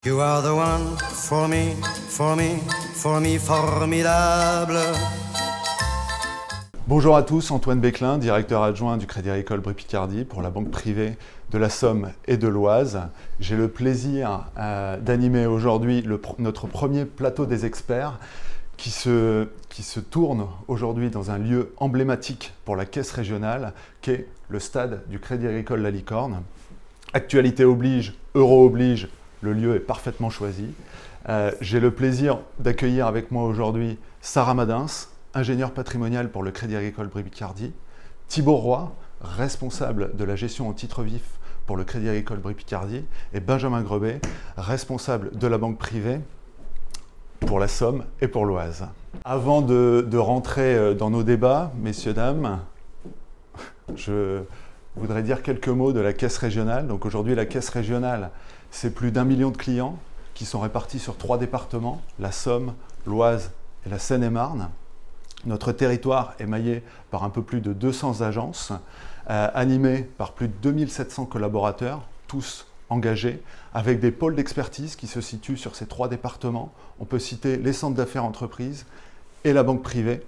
You are the one for me, for me, for me, formidable. Bonjour à tous, Antoine Béclin, directeur adjoint du Crédit Agricole Brie Picardie pour la banque privée de la Somme et de l'Oise. J'ai le plaisir d'animer aujourd'hui notre premier plateau des experts qui se tourne aujourd'hui dans un lieu emblématique pour la caisse régionale qu'est le stade du Crédit Agricole La Licorne. Actualité oblige, euro oblige, le lieu est parfaitement choisi. J'ai le plaisir d'accueillir avec moi aujourd'hui Sarah Madins, ingénieure patrimoniale pour le Crédit Agricole Brie Picardie, Thibaut Roy, responsable de la gestion en titre vif pour le Crédit Agricole Brie Picardie, et Benjamin Grebet, responsable de la banque privée pour la Somme et pour l'Oise. Avant de rentrer dans nos débats, messieurs, dames, je voudrais dire quelques mots de la caisse régionale. Donc aujourd'hui, la caisse régionale, c'est plus d'1 million de clients qui sont répartis sur 3 départements, la Somme, l'Oise et la Seine-et-Marne. Notre territoire est maillé par un peu plus de 200 agences, animées par plus de 2700 collaborateurs, tous engagés, avec des pôles d'expertise qui se situent sur ces 3 départements. On peut citer les centres d'affaires entreprises et la banque privée.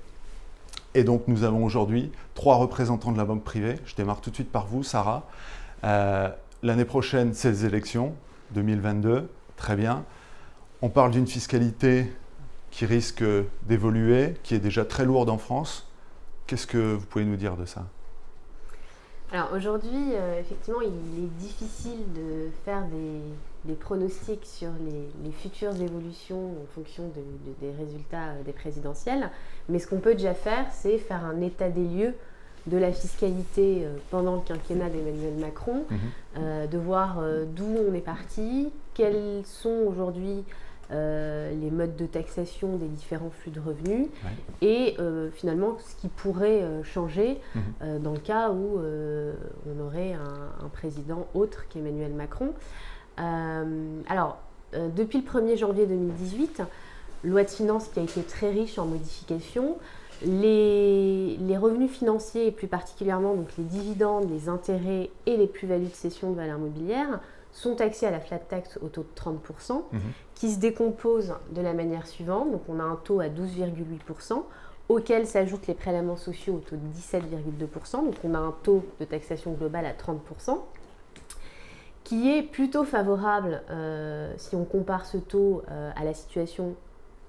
Et donc nous avons aujourd'hui 3 représentants de la banque privée. Je démarre tout de suite par vous, Sarah. L'année prochaine, c'est les élections, 2022, très bien. On parle d'une fiscalité qui risque d'évoluer, qui est déjà très lourde en France. Qu'est-ce que vous pouvez nous dire de ça ? Alors aujourd'hui, effectivement, il est difficile de faire des pronostics sur les futures évolutions en fonction des résultats des présidentielles. Mais ce qu'on peut déjà faire, c'est faire un état des lieux de la fiscalité pendant le quinquennat d'Emmanuel Macron, de voir d'où on est parti, quels sont aujourd'hui les modes de taxation des différents flux de revenus et finalement ce qui pourrait changer dans le cas où on aurait un président autre qu'Emmanuel Macron. Depuis le 1er janvier 2018, loi de finances qui a été très riche en modifications, les revenus financiers et plus particulièrement donc les dividendes, les intérêts et les plus-values de cession de valeurs mobilières sont taxés à la flat tax au taux de 30%, qui se décompose de la manière suivante. Donc on a un taux à 12,8%, auquel s'ajoutent les prélèvements sociaux au taux de 17,2%. Donc on a un taux de taxation globale à 30%, qui est plutôt favorable si on compare ce taux à la situation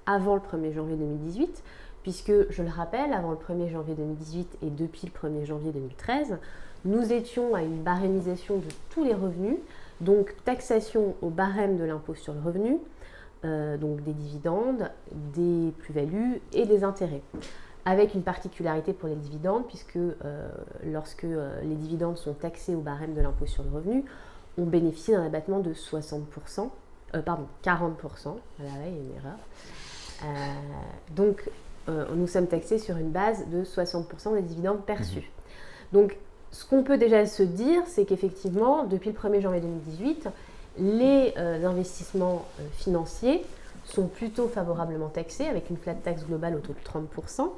avant le 1er janvier 2018, puisque, je le rappelle, avant le 1er janvier 2018 et depuis le 1er janvier 2013, nous étions à une barémisation de tous les revenus, donc taxation au barème de l'impôt sur le revenu, donc des dividendes, des plus-values et des intérêts. Avec une particularité pour les dividendes, puisque lorsque les dividendes sont taxés au barème de l'impôt sur le revenu, on bénéficie d'un abattement de 40%, voilà, il y a une erreur. Nous sommes taxés sur une base de 60% des dividendes perçus. Donc, ce qu'on peut déjà se dire, c'est qu'effectivement, depuis le 1er janvier 2018, les investissements financiers sont plutôt favorablement taxés, avec une flat tax globale au taux de 30%.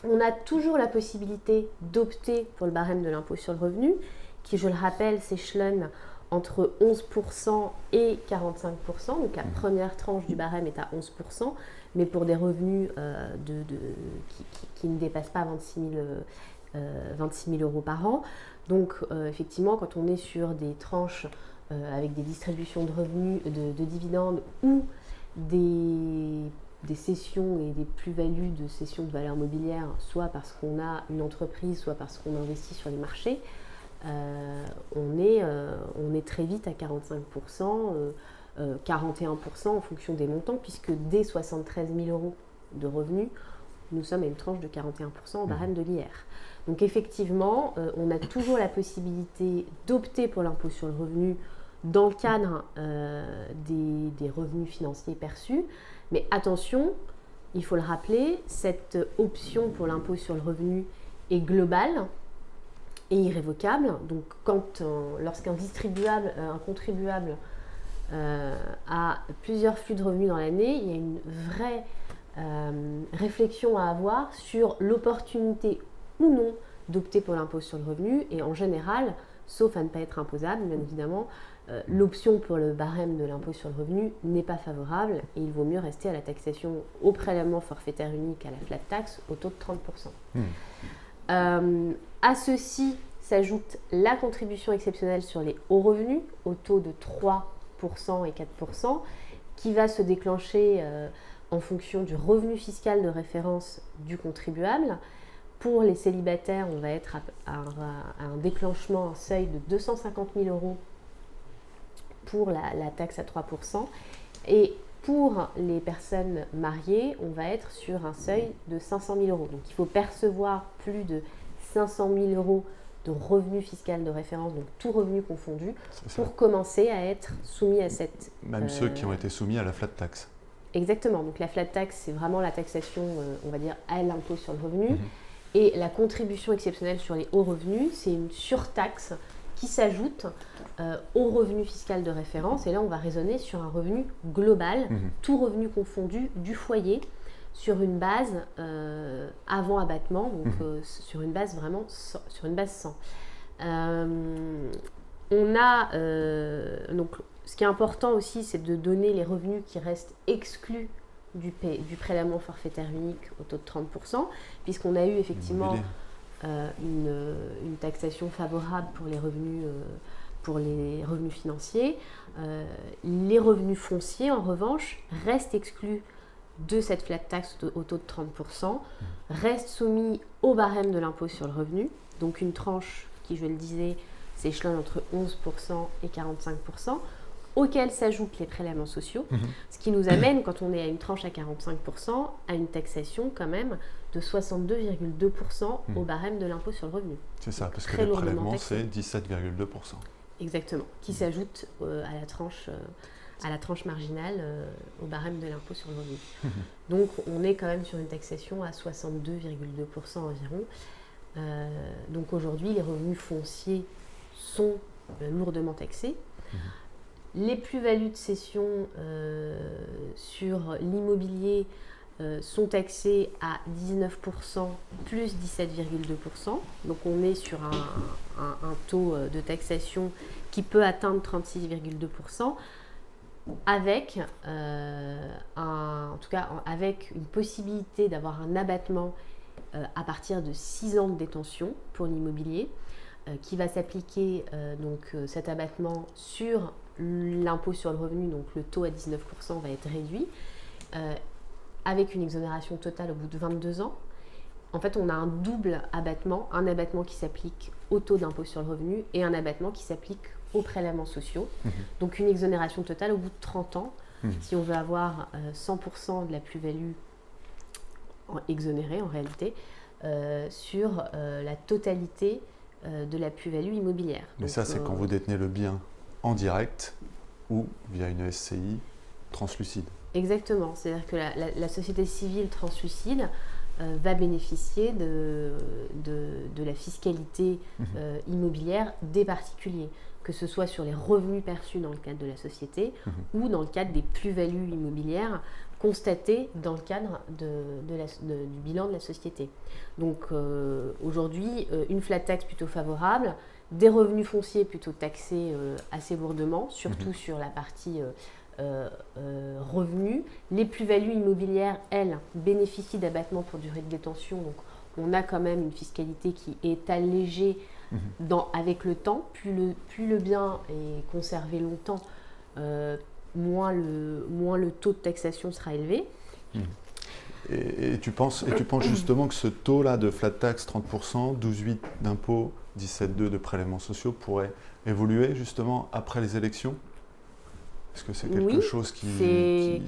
On a toujours la possibilité d'opter pour le barème de l'impôt sur le revenu, qui, je le rappelle, s'échelonne entre 11% et 45%. Donc la première tranche du barème est à 11%, mais pour des revenus qui ne dépassent pas 26 000 euros par an. Donc effectivement, quand on est sur des tranches avec des distributions de revenus, de dividendes ou des cessions et des plus-values de cessions de valeurs mobilières, soit parce qu'on a une entreprise, soit parce qu'on investit sur les marchés, on est très vite à 45%, 41% en fonction des montants, puisque dès 73 000 euros de revenus, nous sommes à une tranche de 41% au barème de l'IR. Donc effectivement, on a toujours la possibilité d'opter pour l'impôt sur le revenu dans le cadre des revenus financiers perçus. Mais attention, il faut le rappeler, cette option pour l'impôt sur le revenu est globale et irrévocable. Donc lorsqu'un contribuable a plusieurs flux de revenus dans l'année, il y a une vraie réflexion à avoir sur l'opportunité ou non d'opter pour l'impôt sur le revenu. Et en général, sauf à ne pas être imposable, bien évidemment, l'option pour le barème de l'impôt sur le revenu n'est pas favorable et il vaut mieux rester à la taxation au prélèvement forfaitaire unique à la flat tax au taux de 30%. À ceci s'ajoute la contribution exceptionnelle sur les hauts revenus au taux de 3% et 4% qui va se déclencher en fonction du revenu fiscal de référence du contribuable. Pour les célibataires, on va être à un déclenchement, un seuil de 250 000 € pour la taxe à 3%. Et pour les personnes mariées, on va être sur un seuil de 500 000 €. Donc il faut percevoir plus de 500 000 € de revenu fiscal de référence, donc tout revenu confondu, pour commencer à être soumis à cette... Même ceux qui ont été soumis à la flat tax. Exactement. Donc la flat tax, c'est vraiment la taxation, on va dire, à l'impôt sur le revenu. Et la contribution exceptionnelle sur les hauts revenus, c'est une surtaxe qui s'ajoute au revenu fiscal de référence. Et là, on va raisonner sur un revenu global, tout revenu confondu du foyer, sur une base avant abattement, donc sur une base vraiment sur une base 100. Donc, ce qui est important aussi, c'est de donner les revenus qui restent exclus du prélèvement forfaitaire unique au taux de 30%, puisqu'on a eu effectivement une taxation favorable pour les revenus financiers. Les revenus fonciers, en revanche, restent exclus de cette flat tax au taux de 30%, restent soumis au barème de l'impôt sur le revenu, donc une tranche qui, je le disais, s'échelonne entre 11% et 45%, auquel s'ajoutent les prélèvements sociaux, ce qui nous amène, quand on est à une tranche à 45%, à une taxation quand même de 62,2% au barème de l'impôt sur le revenu. C'est ça, parce que le prélèvement, c'est 17,2%. Exactement, qui s'ajoute à la tranche marginale au barème de l'impôt sur le revenu. Donc on est quand même sur une taxation à 62,2% environ. Donc aujourd'hui, les revenus fonciers sont lourdement taxés. Les plus-values de cession sur l'immobilier sont taxées à 19% plus 17,2%. Donc on est sur un taux de taxation qui peut atteindre 36,2%. Avec, en tout cas, avec une possibilité d'avoir un abattement à partir de 6 ans de détention pour l'immobilier, qui va s'appliquer, donc cet abattement sur l'impôt sur le revenu, donc le taux à 19% va être réduit, avec une exonération totale au bout de 22 ans. En fait, on a un double abattement, un abattement qui s'applique au taux d'impôt sur le revenu et un abattement qui s'applique aux prélèvements sociaux. Donc une exonération totale au bout de 30 ans, si on veut avoir 100% de la plus-value exonérée en réalité, sur la totalité de la plus-value immobilière. Mais donc, ça, c'est quand vous détenez le bien en direct ou via une SCI translucide. Exactement, c'est-à-dire que la société civile translucide va bénéficier de la fiscalité immobilière des particuliers, que ce soit sur les revenus perçus dans le cadre de la société ou dans le cadre des plus-values immobilières constatées dans le cadre du bilan de la société. Donc aujourd'hui, une flat tax plutôt favorable, des revenus fonciers plutôt taxés assez lourdement, surtout sur la partie revenus. Les plus-values immobilières, elles, bénéficient d'abattements pour durée de détention. Donc, on a quand même une fiscalité qui est allégée avec le temps. Plus le bien est conservé longtemps, moins le taux de taxation sera élevé. Et tu penses justement que ce taux-là de flat tax 30%, 12,8% d'impôts, 17,2% de prélèvements sociaux pourrait évoluer justement après les élections ? Est-ce que c'est quelque chose qui...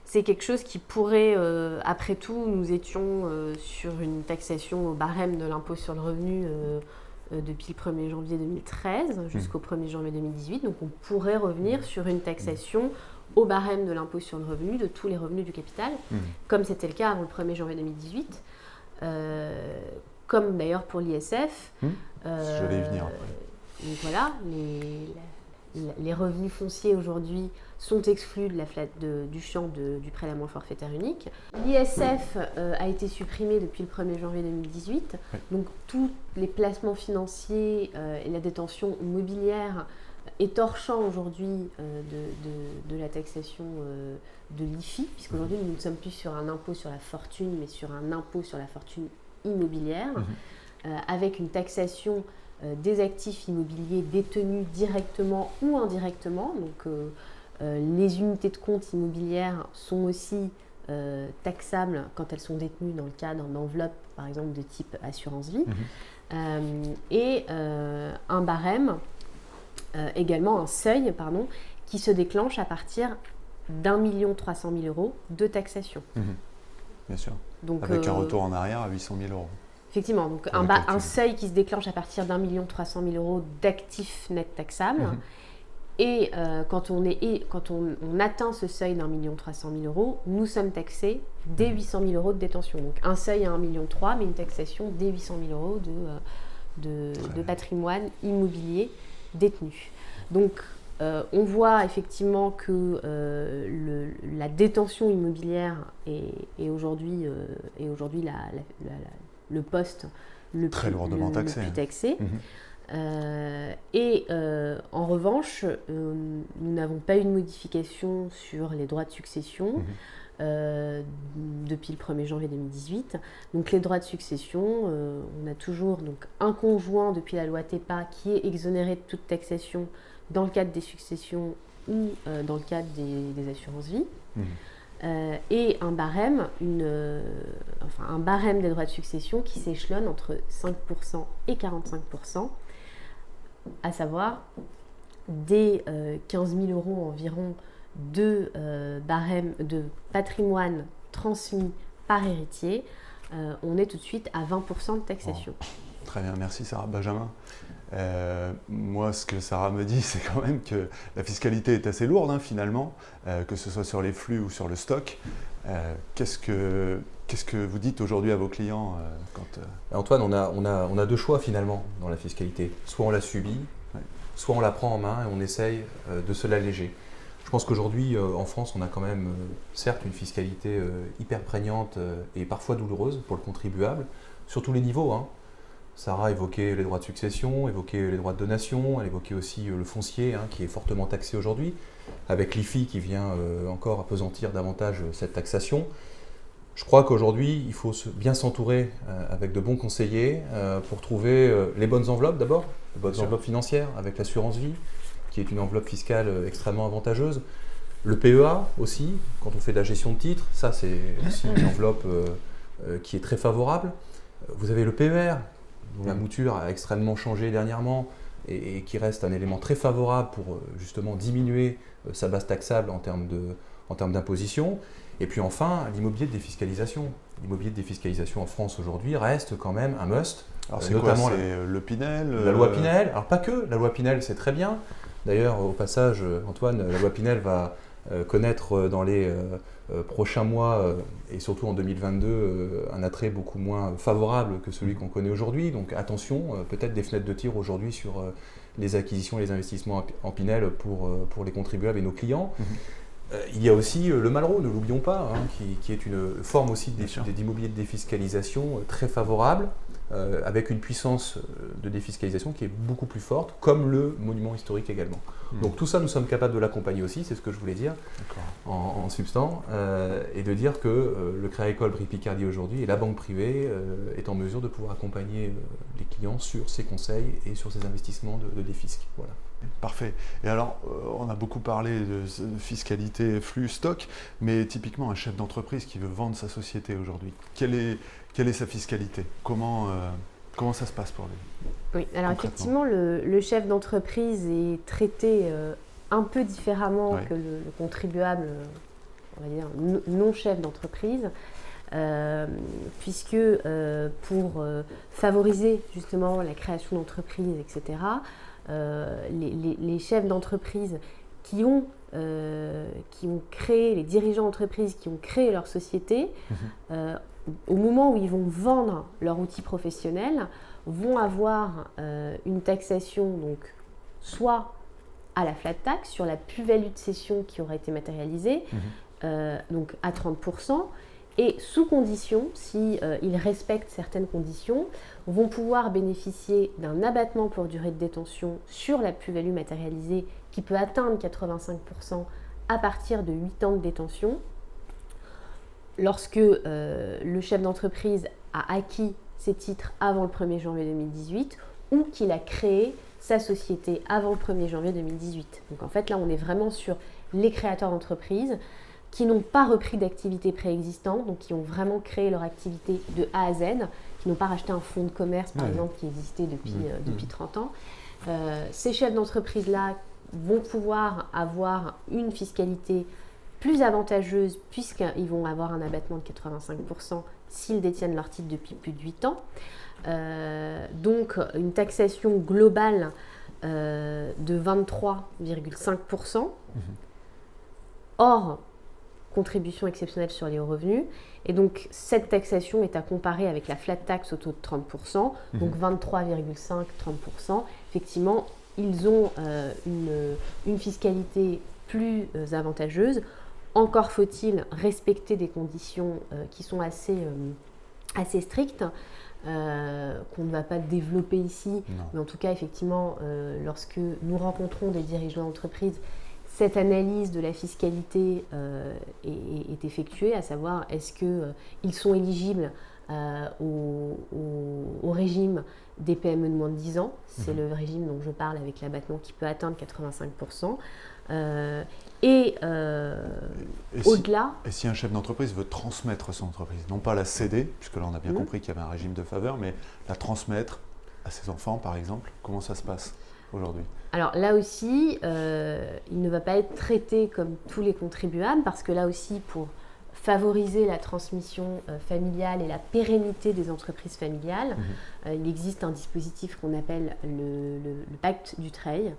C'est quelque chose qui pourrait, après tout, nous étions sur une taxation au barème de l'impôt sur le revenu depuis le 1er janvier 2013 jusqu'au 1er janvier 2018. Donc on pourrait revenir sur une taxation au barème de l'impôt sur le revenu de tous les revenus du capital, comme c'était le cas avant le 1er janvier 2018, comme d'ailleurs pour l'ISF. Je vais y venir après. Donc voilà, les revenus fonciers aujourd'hui sont exclus du champ du prélèvement forfaitaire unique. L'ISF a été supprimé depuis le 1er janvier 2018. Donc tous les placements financiers et la détention immobilière étorchant aujourd'hui de la taxation de l'IFI, puisqu'aujourd'hui nous ne sommes plus sur un impôt sur la fortune, mais sur un impôt sur la fortune immobilière, avec une taxation des actifs immobiliers détenus directement ou indirectement. Donc les unités de compte immobilières sont aussi taxables quand elles sont détenues dans le cadre d'enveloppes, par exemple de type assurance vie, et un barème, également un seuil, qui se déclenche à partir d'1,3 million € de taxation. Bien sûr. Donc, avec un retour en arrière à 800 000 €. Effectivement, donc un seuil qui se déclenche à partir d'1,3 million € d'actifs net taxables. Et quand on atteint ce seuil d'1,3 million €, nous sommes taxés dès 800 000 € de détention. Donc un seuil à 1,3 million, mais une taxation dès 800 000 € de patrimoine immobilier détenu. Donc on voit effectivement que la détention immobilière est aujourd'hui le poste le très lourdement taxé. Le plus taxé. En revanche, nous n'avons pas eu de modification sur les droits de succession depuis le 1er janvier 2018. Donc les droits de succession, on a toujours un conjoint depuis la loi TEPA qui est exonéré de toute taxation dans le cadre des successions ou dans le cadre des assurances vie. Et un barème, un barème des droits de succession qui s'échelonne entre 5% et 45%, à savoir des 15 000 € environ de barème de patrimoine transmis par héritier, on est tout de suite à 20% de taxation. Oh, très bien, merci Sarah. Benjamin, moi ce que Sarah me dit, c'est quand même que la fiscalité est assez lourde finalement, que ce soit sur les flux ou sur le stock. Qu'est-ce que vous dites aujourd'hui à vos clients Antoine, on a deux choix finalement dans la fiscalité. Soit on la subit, soit on la prend en main et on essaye de se l'alléger. Je pense qu'aujourd'hui, en France, on a quand même, certes, une fiscalité hyper prégnante et parfois douloureuse pour le contribuable, sur tous les niveaux. Sarah évoquait les droits de succession, évoquait les droits de donation, elle évoquait aussi le foncier qui est fortement taxé aujourd'hui, avec l'IFI qui vient encore appesantir davantage cette taxation. Je crois qu'aujourd'hui, il faut bien s'entourer avec de bons conseillers pour trouver les bonnes enveloppes d'abord, les bonnes enveloppes financières avec l'assurance vie, qui est une enveloppe fiscale extrêmement avantageuse. Le PEA aussi, quand on fait de la gestion de titres, ça c'est aussi une enveloppe qui est très favorable. Vous avez le PER, dont la mouture a extrêmement changé dernièrement et qui reste un élément très favorable pour justement diminuer sa base taxable en termes d'imposition. Et puis enfin, l'immobilier de défiscalisation. L'immobilier de défiscalisation en France aujourd'hui reste quand même un must. Alors c'est notamment c'est le Pinel La loi Pinel, alors pas que, la loi Pinel c'est très bien. D'ailleurs au passage, Antoine, la loi Pinel va connaître dans les prochains mois et surtout en 2022 un attrait beaucoup moins favorable que celui qu'on connaît aujourd'hui. Donc attention, peut-être des fenêtres de tir aujourd'hui sur les acquisitions et les investissements en Pinel pour les contribuables et nos clients. Il y a aussi le Malraux, ne l'oublions pas, qui est une forme aussi d'immobilier de défiscalisation très favorable, avec une puissance de défiscalisation qui est beaucoup plus forte, comme le monument historique également. Donc tout ça, nous sommes capables de l'accompagner aussi, c'est ce que je voulais dire en substance, et de dire que le Crédit Agricole Brie Picardie aujourd'hui et la banque privée est en mesure de pouvoir accompagner les clients sur ces conseils et sur ces investissements de défisc. Voilà. Parfait. Et alors, on a beaucoup parlé de fiscalité, flux, stock, mais typiquement un chef d'entreprise qui veut vendre sa société aujourd'hui, quelle est sa fiscalité ? Comment ça se passe pour lui ? Oui, alors effectivement, le chef d'entreprise est traité un peu différemment que le contribuable, on va dire, non chef d'entreprise, puisque pour favoriser justement la création d'entreprises, etc., les chefs d'entreprise qui ont créé, les dirigeants d'entreprise qui ont créé leur société, au moment où ils vont vendre leur outil professionnel, vont avoir une taxation donc soit à la flat tax sur la plus-value de cession qui aura été matérialisée, donc à 30%, et sous condition, si ils respectent certaines conditions, vont pouvoir bénéficier d'un abattement pour durée de détention sur la plus-value matérialisée qui peut atteindre 85% à partir de 8 ans de détention. Lorsque le chef d'entreprise a acquis ses titres avant le 1er janvier 2018 ou qu'il a créé sa société avant le 1er janvier 2018. Donc en fait là on est vraiment sur les créateurs d'entreprises qui n'ont pas repris d'activité préexistante, donc qui ont vraiment créé leur activité de A à Z, qui n'ont pas racheté un fonds de commerce par exemple qui existait depuis 30 ans. Ces chefs d'entreprise-là vont pouvoir avoir une fiscalité plus avantageuse puisqu'ils vont avoir un abattement de 85% s'ils détiennent leur titre depuis plus de 8 ans. Donc une taxation globale de 23,5%, hors contribution exceptionnelle sur les hauts revenus. Et donc cette taxation est à comparer avec la flat tax au taux de 30%, donc 23,5-30%. Effectivement, ils ont une fiscalité plus avantageuse. Encore faut-il respecter des conditions qui sont assez strictes, qu'on ne va pas développer ici. Non. Mais en tout cas, effectivement, lorsque nous rencontrons des dirigeants d'entreprise, cette analyse de la fiscalité est effectuée, à savoir est-ce qu'ils sont éligibles au régime des PME de moins de 10 ans. C'est le régime dont je parle avec l'abattement qui peut atteindre 85%. Au-delà... Et si un chef d'entreprise veut transmettre son entreprise, non pas la céder, puisque là on a bien compris qu'il y avait un régime de faveur, mais la transmettre à ses enfants par exemple, comment ça se passe aujourd'hui? Alors là aussi, il ne va pas être traité comme tous les contribuables, parce que là aussi, pour favoriser la transmission familiale et la pérennité des entreprises familiales, il existe un dispositif qu'on appelle le pacte Dutreil,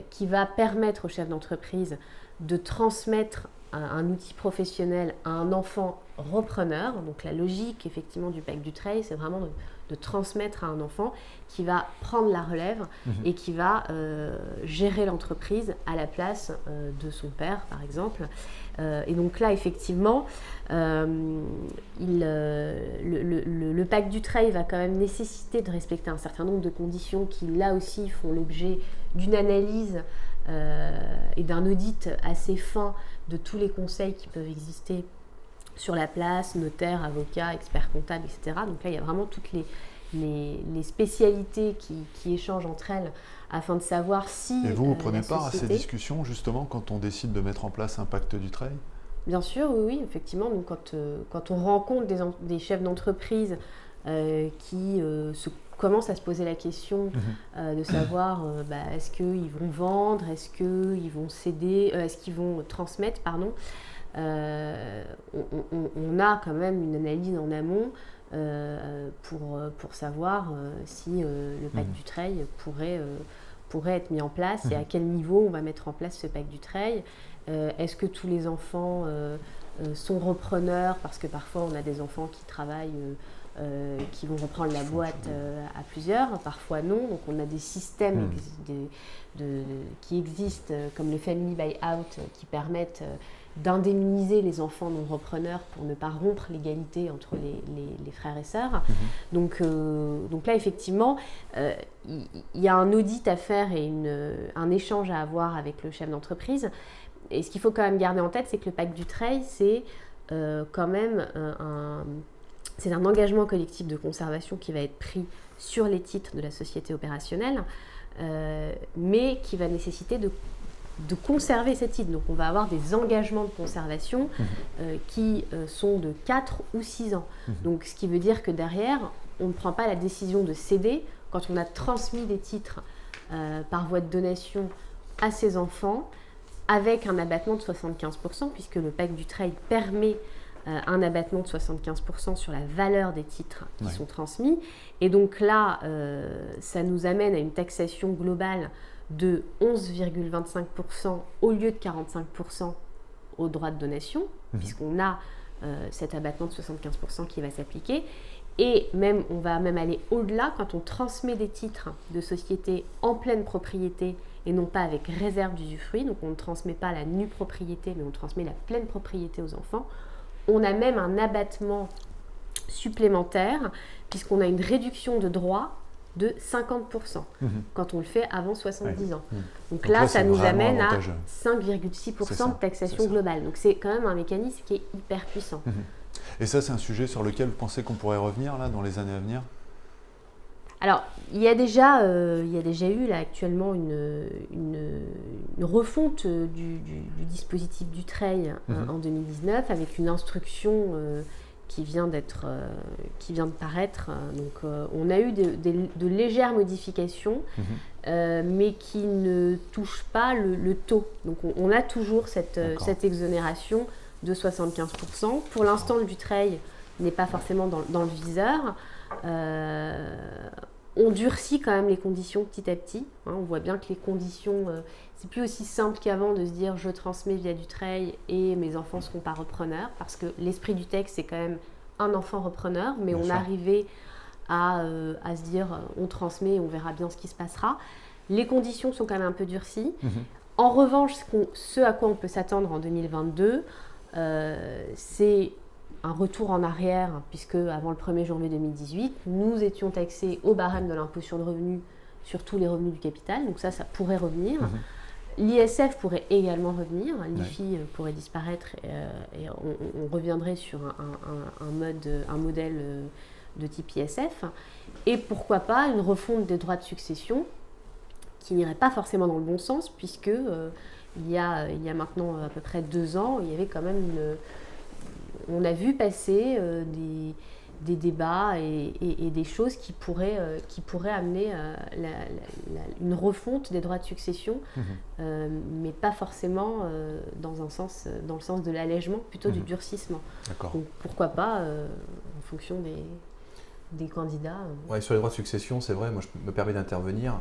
qui va permettre aux chefs d'entreprise de transmettre un outil professionnel à un enfant repreneur. Donc la logique effectivement du pacte Dutreil, c'est vraiment de transmettre à un enfant qui va prendre la relève et qui va gérer l'entreprise à la place de son père par exemple. Et donc là effectivement, le pacte Dutreil va quand même nécessiter de respecter un certain nombre de conditions qui là aussi font l'objet d'une analyse et d'un audit assez fin de tous les conseils qui peuvent exister sur la place, notaires, avocats, experts comptables, etc. Donc là, il y a vraiment toutes les spécialités qui échangent entre elles afin de savoir si... Et vous prenez part à ces discussions, justement, quand on décide de mettre en place un pacte Dutreil? Bien sûr, oui, effectivement. Donc, quand on rencontre des chefs d'entreprise qui commencent à se poser la question de savoir est-ce qu'ils vont vendre, est-ce qu'ils vont céder, est-ce qu'ils vont transmettre, pardon. On a quand même une analyse en amont pour savoir si le pacte Dutreil pourrait être mis en place et à quel niveau on va mettre en place ce pacte Dutreil. Est-ce que tous les enfants sont repreneurs, parce que parfois on a des enfants qui travaillent, qui vont reprendre la boîte à plusieurs, parfois non. Donc on a des systèmes qui existent comme le Family Buyout qui permettent d'indemniser les enfants non repreneurs pour ne pas rompre l'égalité entre les frères et sœurs. Donc là, effectivement, il y a un audit à faire et un échange à avoir avec le chef d'entreprise. Et ce qu'il faut quand même garder en tête, c'est que le pacte Dutreil, c'est quand même c'est un engagement collectif de conservation qui va être pris sur les titres de la société opérationnelle, mais qui va nécessiter de conserver ces titres. Donc on va avoir des engagements de conservation qui sont de 4 ou 6 ans. Donc ce qui veut dire que derrière, on ne prend pas la décision de céder quand on a transmis des titres par voie de donation à ses enfants avec un abattement de 75%, puisque le pacte Dutreil permet un abattement de 75% sur la valeur des titres qui sont transmis. Et donc là, ça nous amène à une taxation globale de 11,25% au lieu de 45% au droit de donation, puisqu'on a cet abattement de 75% qui va s'appliquer. Et même, on va même aller au-delà quand on transmet des titres de société en pleine propriété et non pas avec réserve d'usufruit. Donc on ne transmet pas la nue propriété, mais on transmet la pleine propriété aux enfants. on a même un abattement supplémentaire, puisqu'on a une réduction de droits de 50% quand on le fait avant 70 ans. Donc là, ça nous amène à 5,6% de taxation globale. Donc c'est quand même un mécanisme qui est hyper puissant. Et ça, c'est un sujet sur lequel vous pensez qu'on pourrait revenir là, dans les années à venir? Alors, il y a déjà eu là, actuellement une refonte du dispositif Dutreil en 2019 avec une instruction qui vient de paraître. Donc, on a eu de légères modifications, mais qui ne touchent pas le taux. Donc, on a toujours cette exonération de 75%. Pour l'instant, le Dutreil n'est pas forcément dans le viseur. On durcit quand même les conditions petit à petit. On voit bien que les conditions, c'est plus aussi simple qu'avant de se dire je transmets via Dutreil et mes enfants ne seront pas repreneurs, parce que l'esprit du texte, c'est quand même un enfant repreneur, mais on arrivait à se dire on transmet et on verra bien ce qui se passera. Les conditions sont quand même un peu durcies. En revanche, ce à quoi on peut s'attendre en 2022, c'est un retour en arrière, puisque avant le 1er janvier 2018, nous étions taxés au barème de l'impôt sur le revenu sur tous les revenus du capital, donc ça pourrait revenir. L'ISF pourrait également revenir, l'IFI pourrait disparaître et on reviendrait sur un modèle de type ISF. Et pourquoi pas une refonte des droits de succession qui n'irait pas forcément dans le bon sens, puisque il y a maintenant à peu près 2 ans, il y avait quand même on a vu passer des débats et des choses qui pourraient amener une refonte des droits de succession, mais pas forcément dans le sens de l'allègement, plutôt du durcissement. Donc pourquoi pas, en fonction des candidats. Ouais, sur les droits de succession, c'est vrai, moi je me permets d'intervenir.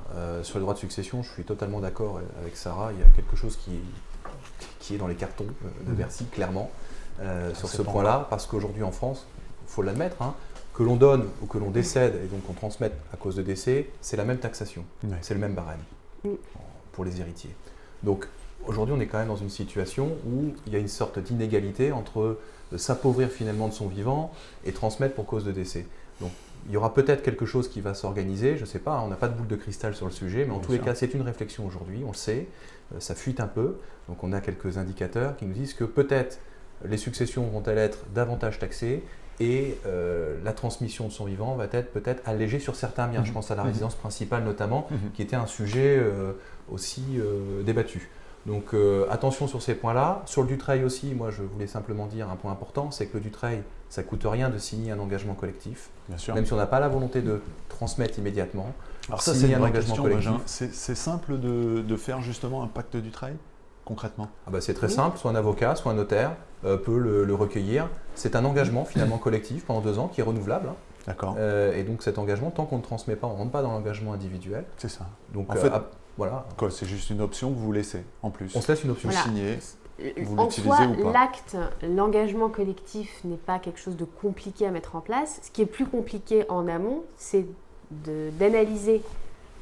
Sur les droits de succession, je suis totalement d'accord avec Sarah. Il y a quelque chose qui est dans les cartons de Bercy, clairement. Sur ce point-là, parce qu'aujourd'hui en France, il faut l'admettre, que l'on donne ou que l'on décède et donc qu'on transmette à cause de décès, c'est la même taxation, c'est le même barème pour les héritiers. Donc aujourd'hui, on est quand même dans une situation où il y a une sorte d'inégalité entre s'appauvrir finalement de son vivant et transmettre pour cause de décès. Donc il y aura peut-être quelque chose qui va s'organiser, je ne sais pas, on n'a pas de boule de cristal sur le sujet, mais en tous les cas, c'est une réflexion aujourd'hui, on le sait, ça fuite un peu, donc on a quelques indicateurs qui nous disent que peut-être les successions vont-elles être davantage taxées et la transmission de son vivant va être peut-être allégée sur certains biens. Je pense à la résidence principale notamment, qui était un sujet aussi débattu. Donc attention sur ces points-là. Sur le Dutreil aussi, moi je voulais simplement dire un point important, c'est que le Dutreil, ça ne coûte rien de signer un engagement collectif, même si on n'a pas la volonté de transmettre immédiatement. Alors ça, c'est un engagement collectif. C'est simple de faire justement un pacte Dutreil, concrètement? C'est très simple, soit un avocat, soit un notaire peut le recueillir. C'est un engagement finalement collectif pendant 2 ans qui est renouvelable. D'accord. Et donc cet engagement, tant qu'on ne transmet pas, on ne rentre pas dans l'engagement individuel. C'est ça. Donc en fait, voilà. C'est juste une option que vous laissez en plus. On se laisse une option. Vous signez, vous en l'utilisez soi, ou pas? l'engagement collectif n'est pas quelque chose de compliqué à mettre en place. Ce qui est plus compliqué en amont, c'est d'analyser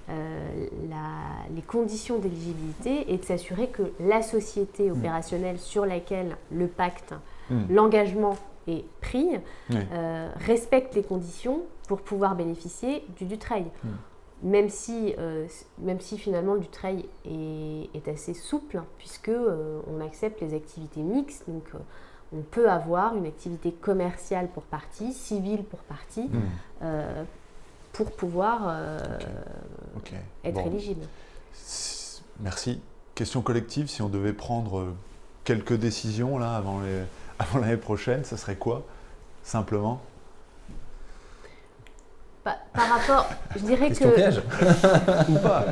les conditions d'éligibilité et de s'assurer que la société opérationnelle sur laquelle le pacte, l'engagement est pris, respecte les conditions pour pouvoir bénéficier du Dutreil. Même si finalement le Dutreil est assez souple, puisque on accepte les activités mixtes, donc on peut avoir une activité commerciale pour partie, civile pour partie, pour pouvoir être éligible. Merci. Question collective, si on devait prendre quelques décisions là avant l'année prochaine, ça serait quoi, simplement? Par rapport, je dirais Question piège. Ou pas.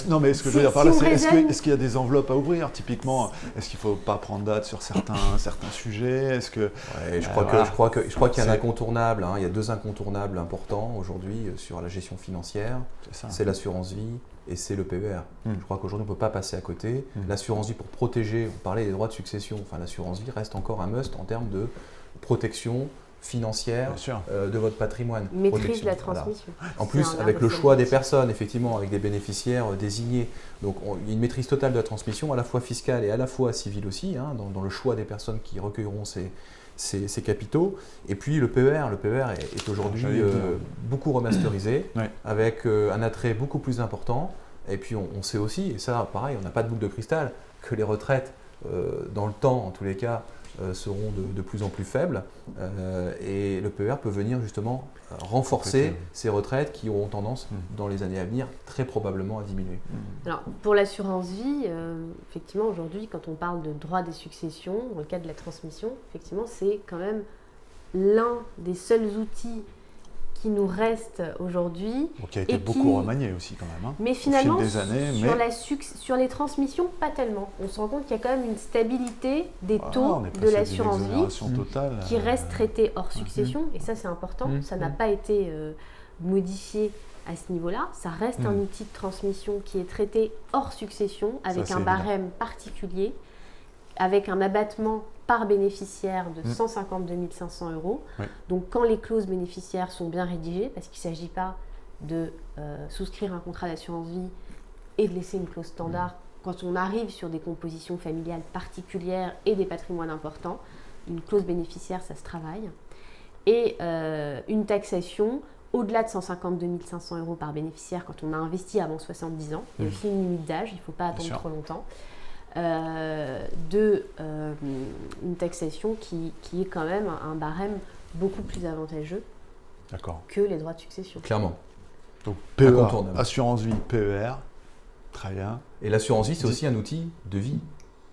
Non, mais ce que je veux dire par là, c'est est-ce qu'il y a des enveloppes à ouvrir typiquement? Est-ce qu'il ne faut pas prendre date sur certains sujets? Je crois qu'il y a un incontournable. Il y a 2 incontournables importants aujourd'hui sur la gestion financière. C'est l'assurance vie et c'est le PER. Je crois qu'aujourd'hui, on ne peut pas passer à côté. L'assurance vie pour protéger, on parlait des droits de succession, l'assurance vie reste encore un must en termes de protection financière Bien sûr. de votre patrimoine. Maîtrise de la Voilà. transmission. En C'est plus, un avec arbre le choix des sélectif. personnes, effectivement, avec des bénéficiaires désignés. Donc, il y a une maîtrise totale de la transmission, à la fois fiscale et à la fois civile aussi, hein, dans le choix des personnes qui recueilleront ces capitaux. Et puis, le PER. Le PER est aujourd'hui J'allais dire. beaucoup remasterisé, Ouais. avec un attrait beaucoup plus important. Et puis, on sait aussi, et ça, pareil, on n'a pas de boule de cristal, que les retraites, dans le temps, en tous les cas, seront de plus en plus faibles et le PER peut venir justement renforcer ces retraites qui auront tendance dans les années à venir très probablement à diminuer. Alors, pour l'assurance vie, effectivement, aujourd'hui, quand on parle de droit des successions, dans le cadre de la transmission, effectivement, c'est quand même l'un des seuls outils qui nous reste aujourd'hui. Bon, qui a été et beaucoup remanié aussi quand même. Hein, Mais finalement, au fil des années, sur les transmissions, pas tellement. On se rend compte qu'il y a quand même une stabilité des taux on est de passé l'assurance d'une vie exonération totale, qui reste traité hors succession, et ça c'est important, ça n'a pas été modifié à ce niveau-là, ça reste un outil de transmission qui est traité hors succession, avec Ça, un c'est barème particulier, avec un abattement par bénéficiaire de 152 500 €. Ouais. Donc quand les clauses bénéficiaires sont bien rédigées, parce qu'il ne s'agit pas de souscrire un contrat d'assurance vie et de laisser une clause standard, quand on arrive sur des compositions familiales particulières et des patrimoines importants, une clause bénéficiaire, ça se travaille. Et une taxation au-delà de 152 500 € par bénéficiaire quand on a investi avant 70 ans. Il y a aussi une limite d'âge, il ne faut pas attendre trop longtemps. Une taxation qui est quand même un barème beaucoup plus avantageux que les droits de succession. Clairement. Donc PER, Incontournable. assurance vie, PER, très bien. Et l'assurance vie, c'est aussi un outil de vie.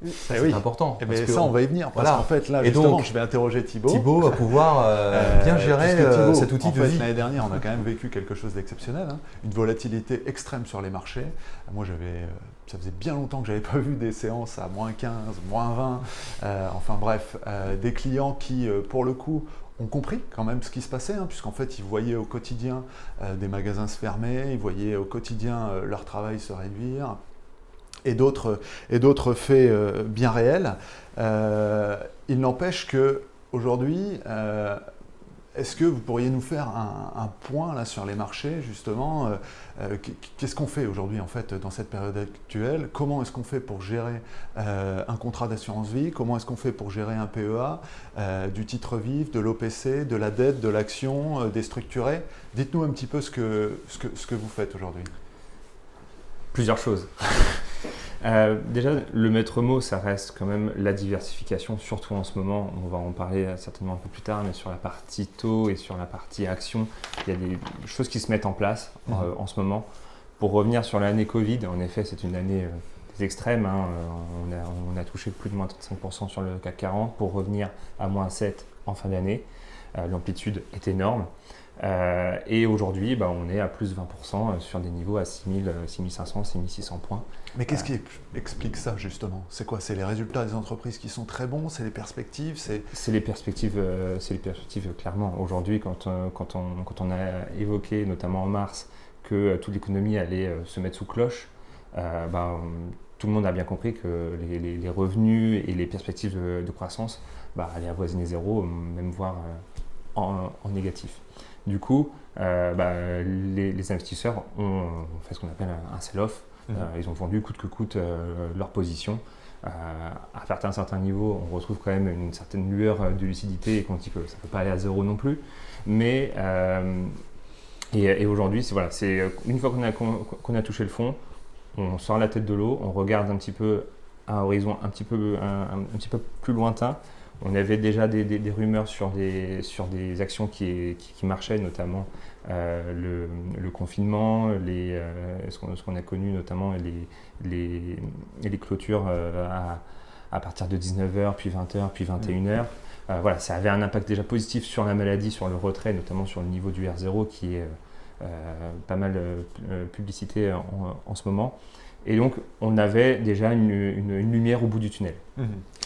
Eh C'est oui. important. Et parce bien que ça, on va y venir. Parce voilà. qu'en fait, là, Et justement, donc, je vais interroger Thibaut. Thibaut va pouvoir bien gérer Puisque Thibaut, cet outil en de fait, vie. l'année dernière, on a quand même vécu quelque chose d'exceptionnel, hein. Une volatilité extrême sur les marchés. Moi, ça faisait bien longtemps que je n'avais pas vu des séances à moins 15, moins 20. Enfin bref, des clients qui, pour le coup, ont compris quand même ce qui se passait, hein, puisqu'en fait, ils voyaient au quotidien des magasins se fermer, ils voyaient au quotidien leur travail se réduire. Et d'autres faits bien réels. Il n'empêche qu'aujourd'hui, est-ce que vous pourriez nous faire un point là, sur les marchés, justement qu'est-ce qu'on fait aujourd'hui en fait, dans cette période actuelle? Comment est-ce qu'on fait pour gérer un contrat d'assurance vie? Comment est-ce qu'on fait pour gérer un PEA, du titre vif, de l'OPC, de la dette, de l'action, des structurés? Dites-nous un petit peu ce que vous faites aujourd'hui. Plusieurs choses. Déjà, le maître mot, ça reste quand même la diversification, surtout en ce moment. On va en parler certainement un peu plus tard, mais sur la partie taux et sur la partie action, il y a des choses qui se mettent en place en ce moment. Pour revenir sur l'année Covid, en effet, c'est une année des extrêmes. Hein. On a touché plus de moins 35% sur le CAC 40 pour revenir à moins 7% en fin d'année. L'amplitude est énorme. Et aujourd'hui, on est à plus 20% sur des niveaux à 6500, 6600 points. Mais qu'est-ce qui explique ça justement? C'est quoi? C'est les résultats des entreprises qui sont très bons? C'est les perspectives? C'est les perspectives clairement. Aujourd'hui, quand on a évoqué, notamment en mars, que toute l'économie allait se mettre sous cloche, tout le monde a bien compris que les revenus et les perspectives de croissance allaient avoisiner zéro, même voire en négatif. Du coup, les investisseurs ont fait ce qu'on appelle un sell-off. Ils ont vendu coûte que coûte leur position. À partir d'un certain niveau, on retrouve quand même une certaine lueur de lucidité et qu'on dit que ça ne peut pas aller à zéro non plus. Mais et aujourd'hui, c'est une fois qu'on a touché le fond, on sort la tête de l'eau, on regarde un petit peu à un horizon un petit peu plus lointain. On avait déjà des rumeurs sur des actions qui marchaient, notamment le confinement, ce qu'on a connu notamment les clôtures à partir de 19h, puis 20h, puis 21h. Ça avait un impact déjà positif sur la maladie, sur le retrait, notamment sur le niveau du R0 qui est pas mal publicité en ce moment. Et donc, on avait déjà une lumière au bout du tunnel.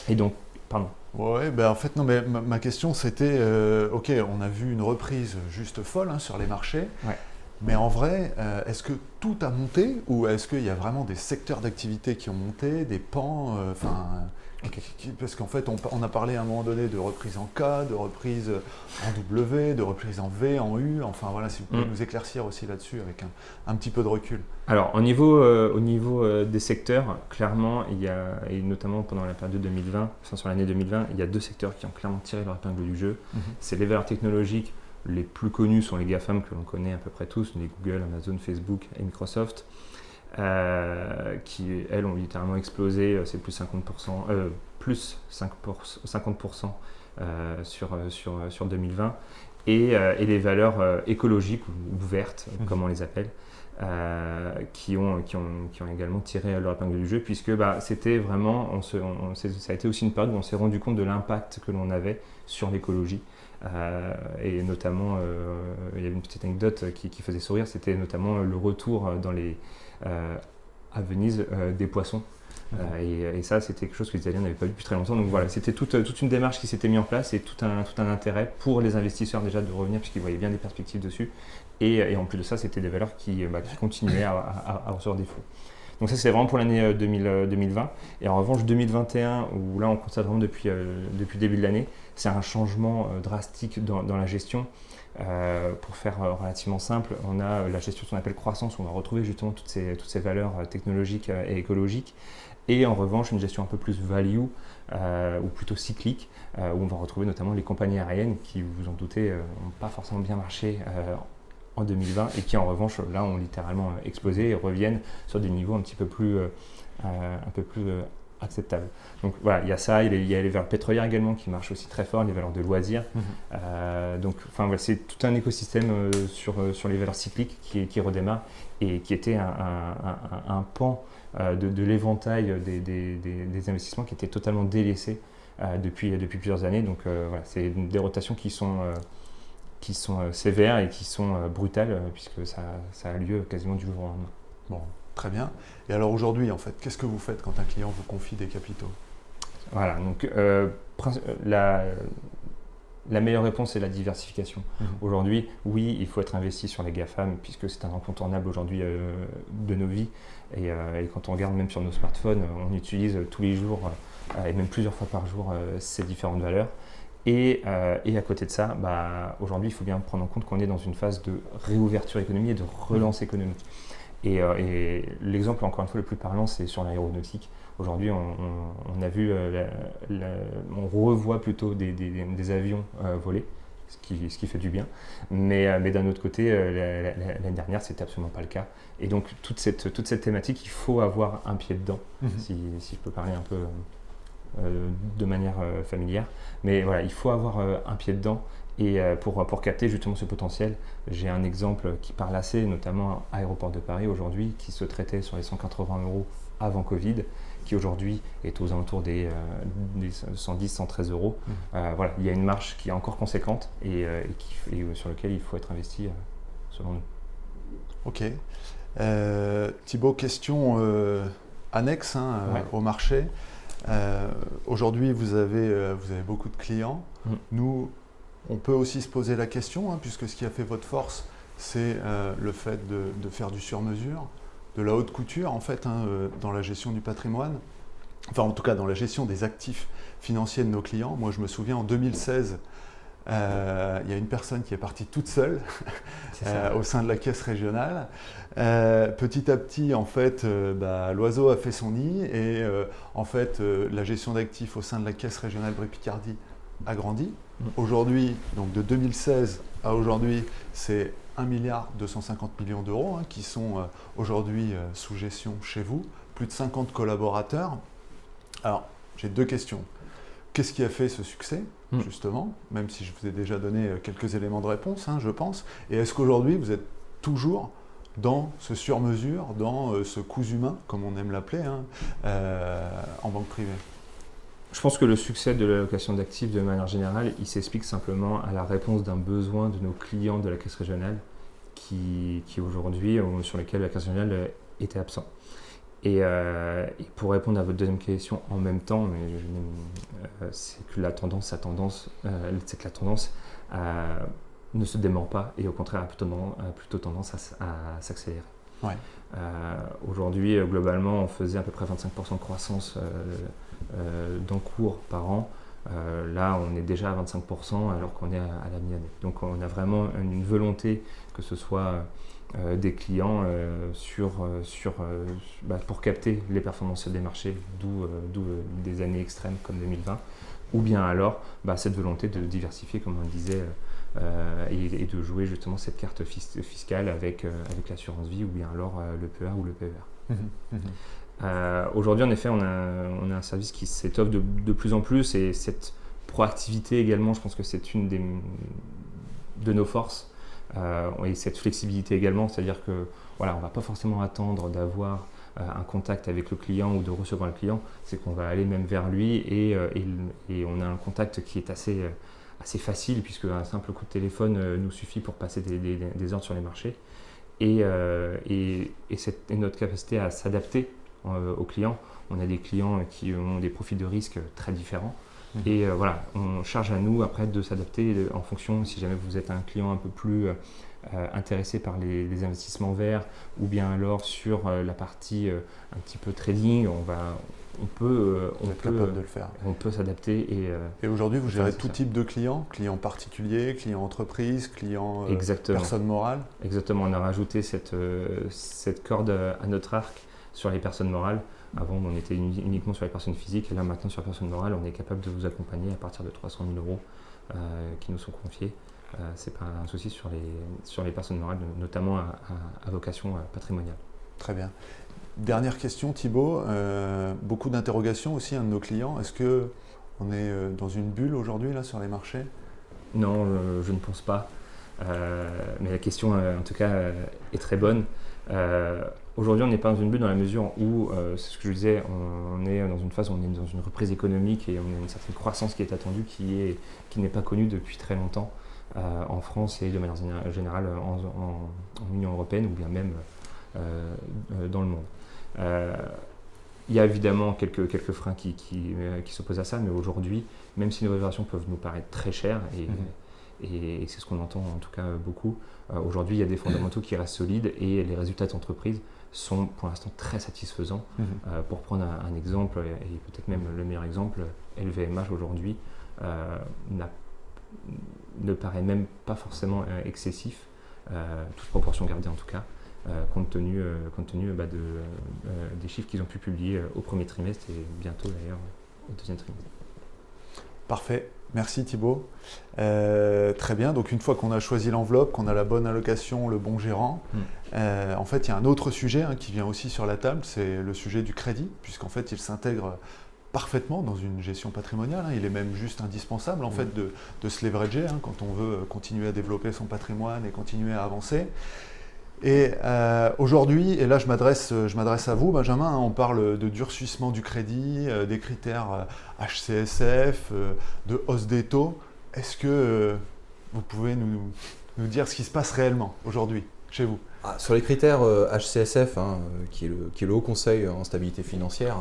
Et donc, pardon. Ouais, en fait, non, mais ma question c'était, ok, on a vu une reprise juste folle sur les marchés. Ouais. Mais en vrai, est-ce que tout a monté ou est-ce qu'il y a vraiment des secteurs d'activité qui ont monté, des pans parce qu'en fait, on a parlé à un moment donné de reprise en K, de reprise en W, de reprise en V, en U. Enfin voilà, si vous pouvez nous éclaircir aussi là-dessus avec un petit peu de recul. Alors, au niveau des secteurs, clairement, il y a, et notamment pendant la période 2020, enfin sur l'année 2020, il y a 2 secteurs qui ont clairement tiré leur épingle du jeu. C'est les valeurs technologiques. Les plus connus sont les GAFAM que l'on connaît à peu près tous, les Google, Amazon, Facebook et Microsoft, qui, elles, ont littéralement explosé, c'est plus 50% sur 2020. Et les valeurs écologiques ou vertes, comme on les appelle, qui ont également tiré leur épingle du jeu, puisque c'était vraiment, ça a été aussi une période où on s'est rendu compte de l'impact que l'on avait sur l'écologie. Et notamment, il y avait une petite anecdote qui faisait sourire, c'était notamment le retour à Venise des poissons. Et ça, c'était quelque chose que les Italiens n'avaient pas vu depuis très longtemps. Donc voilà, c'était toute une démarche qui s'était mise en place et tout un intérêt pour les investisseurs déjà de revenir, puisqu'ils voyaient bien des perspectives dessus. Et en plus de ça, c'était des valeurs qui continuaient à recevoir des flux. Donc ça, c'est vraiment pour l'année 2020. Et en revanche, 2021, où là, on constate vraiment depuis le début de l'année, c'est un changement drastique dans la gestion. Pour faire relativement simple, on a la gestion qu'on appelle croissance, où on va retrouver justement toutes ces valeurs technologiques et écologiques. Et en revanche, une gestion un peu plus value, ou plutôt cyclique, où on va retrouver notamment les compagnies aériennes qui, vous vous en doutez, n'ont pas forcément bien marché en 2020 et qui en revanche là ont littéralement explosé et reviennent sur des niveaux un peu plus acceptables. Donc voilà, il y a ça, il y a les valeurs pétrolières également qui marchent aussi très fort, les valeurs de loisirs. Donc enfin voilà, c'est tout un écosystème sur les valeurs cycliques qui redémarre et qui était un pan de l'éventail des investissements qui était totalement délaissé depuis plusieurs années. Donc voilà, c'est des rotations qui sont sévères et qui sont brutales, puisque ça a lieu quasiment du jour au lendemain. Bon, très bien. Et alors aujourd'hui, en fait, qu'est-ce que vous faites quand un client vous confie des capitaux ? Voilà, donc la meilleure réponse, c'est la diversification. Aujourd'hui, oui, il faut être investi sur les GAFAM, puisque c'est un incontournable aujourd'hui de nos vies. Et quand on regarde même sur nos smartphones, on utilise tous les jours, et même plusieurs fois par jour, ces différentes valeurs. Et à côté de ça, aujourd'hui, il faut bien prendre en compte qu'on est dans une phase de réouverture économique et de relance économique. Et l'exemple, encore une fois, le plus parlant, c'est sur l'aéronautique. Aujourd'hui, on a vu, on revoit plutôt des avions voler, ce qui fait du bien. Mais d'un autre côté, l'année dernière, ce n'était absolument pas le cas. Et donc, toute cette thématique, il faut avoir un pied dedans, si je peux parler un peu de manière familière. Mais voilà, il faut avoir un pied dedans. Et pour capter justement ce potentiel, j'ai un exemple qui parle assez, notamment Aéroport de Paris aujourd'hui, qui se traitait sur les 180 € avant Covid, qui aujourd'hui est aux alentours des 110-113 €. Voilà, il y a une marge qui est encore conséquente et sur laquelle il faut être investi selon nous. Ok. Thibaut, question annexe au marché. Aujourd'hui, vous avez beaucoup de clients. Nous, on peut aussi se poser la question, puisque ce qui a fait votre force, c'est le fait de faire du sur-mesure, de la haute couture, en fait, dans la gestion du patrimoine. Enfin, en tout cas, dans la gestion des actifs financiers de nos clients. Moi, je me souviens, en 2016, il y a une personne qui est partie toute seule au sein de la caisse régionale. Petit à petit, en fait, l'oiseau a fait son nid et en fait, la gestion d'actifs au sein de la caisse régionale Brie-Picardie a grandi. Aujourd'hui, donc de 2016 à aujourd'hui, c'est 1,250 milliard d'euros qui sont aujourd'hui sous gestion chez vous, plus de 50 collaborateurs. Alors, j'ai 2 questions. Qu'est-ce qui a fait ce succès, justement, même si je vous ai déjà donné quelques éléments de réponse, je pense. Et est-ce qu'aujourd'hui, vous êtes toujours dans ce sur-mesure, dans ce cousu humain, comme on aime l'appeler, en banque privée ? Je pense que le succès de l'allocation d'actifs, de manière générale, il s'explique simplement à la réponse d'un besoin de nos clients de la caisse régionale qui aujourd'hui, sur lesquels la caisse régionale était absent. Et pour répondre à votre deuxième question en même temps, c'est que la tendance ne se dément pas et au contraire a plutôt tendance à s'accélérer. Ouais. Aujourd'hui, globalement, on faisait à peu près 25% de croissance d'encours par an. Là, on est déjà à 25% alors qu'on est à la mi-année. Donc, on a vraiment une volonté, que ce soit des clients pour capter les performances des marchés, d'où des années extrêmes comme 2020, ou bien alors cette volonté de diversifier, comme on le disait, et de jouer justement cette carte fiscale avec l'assurance vie, ou bien alors le PEA ou le PER. Aujourd'hui, en effet, on a un service qui s'étoffe de plus en plus, et cette proactivité également, je pense que c'est une de nos forces, et cette flexibilité également, c'est-à-dire que voilà, on ne va pas forcément attendre d'avoir un contact avec le client ou de recevoir le client, c'est qu'on va aller même vers lui, et on a un contact qui est assez facile, puisque un simple coup de téléphone nous suffit pour passer des ordres sur les marchés, et notre capacité à s'adapter aux clients. On a des clients qui ont des profils de risque très différents, et voilà, on charge à nous après de s'adapter en fonction, si jamais vous êtes un client un peu plus intéressé par les investissements verts, ou bien alors sur la partie un petit peu trading, on peut capable de le faire. On peut s'adapter. Et aujourd'hui, vous gérez tout type de clients, clients particuliers, clients entreprises, clients personnes morales. Exactement, on a rajouté cette corde à notre arc sur les personnes morales. Avant, on était uniquement sur les personnes physiques, et là maintenant sur les personnes morales, on est capable de vous accompagner à partir de 300 000 euros qui nous sont confiés. Ce n'est pas un souci sur les personnes morales, notamment à vocation patrimoniale. Très bien. Dernière question, Thibaut. Beaucoup d'interrogations aussi, un de nos clients. Est-ce qu'on est dans une bulle aujourd'hui là, sur les marchés ? Non, je ne pense pas. Mais la question, en tout cas, est très bonne. Aujourd'hui, on n'est pas dans une bulle dans la mesure où, c'est ce que je disais, on est dans une phase où on est dans une reprise économique, et on a une certaine croissance qui est attendue, qui n'est pas connue depuis très longtemps en France et de manière générale en Union européenne, ou bien même dans le monde. Il y a évidemment quelques freins qui s'opposent à ça, mais aujourd'hui, même si nos opérations peuvent nous paraître très chères, et c'est ce qu'on entend en tout cas beaucoup, aujourd'hui il y a des fondamentaux qui restent solides, et les résultats d'entreprise sont pour l'instant très satisfaisants. Pour prendre un exemple, et peut-être même le meilleur exemple, LVMH aujourd'hui ne paraît même pas forcément excessif, toute proportion gardée en tout cas, compte tenu des chiffres qu'ils ont pu publier au premier trimestre, et bientôt d'ailleurs au deuxième trimestre. Parfait, merci Thibaut. Très bien, donc une fois qu'on a choisi l'enveloppe, qu'on a la bonne allocation, le bon gérant, en fait il y a un autre sujet qui vient aussi sur la table, c'est le sujet du crédit, puisqu'en fait il s'intègre parfaitement dans une gestion patrimoniale. Il est même juste indispensable en fait de se leverager quand on veut continuer à développer son patrimoine et continuer à avancer. Et aujourd'hui, et là je m'adresse à vous Benjamin, on parle de durcissement du crédit, des critères HCSF, de hausse des taux. Est-ce que vous pouvez nous dire ce qui se passe réellement aujourd'hui chez vous ? Sur les critères HCSF, qui est le Haut Conseil en stabilité financière,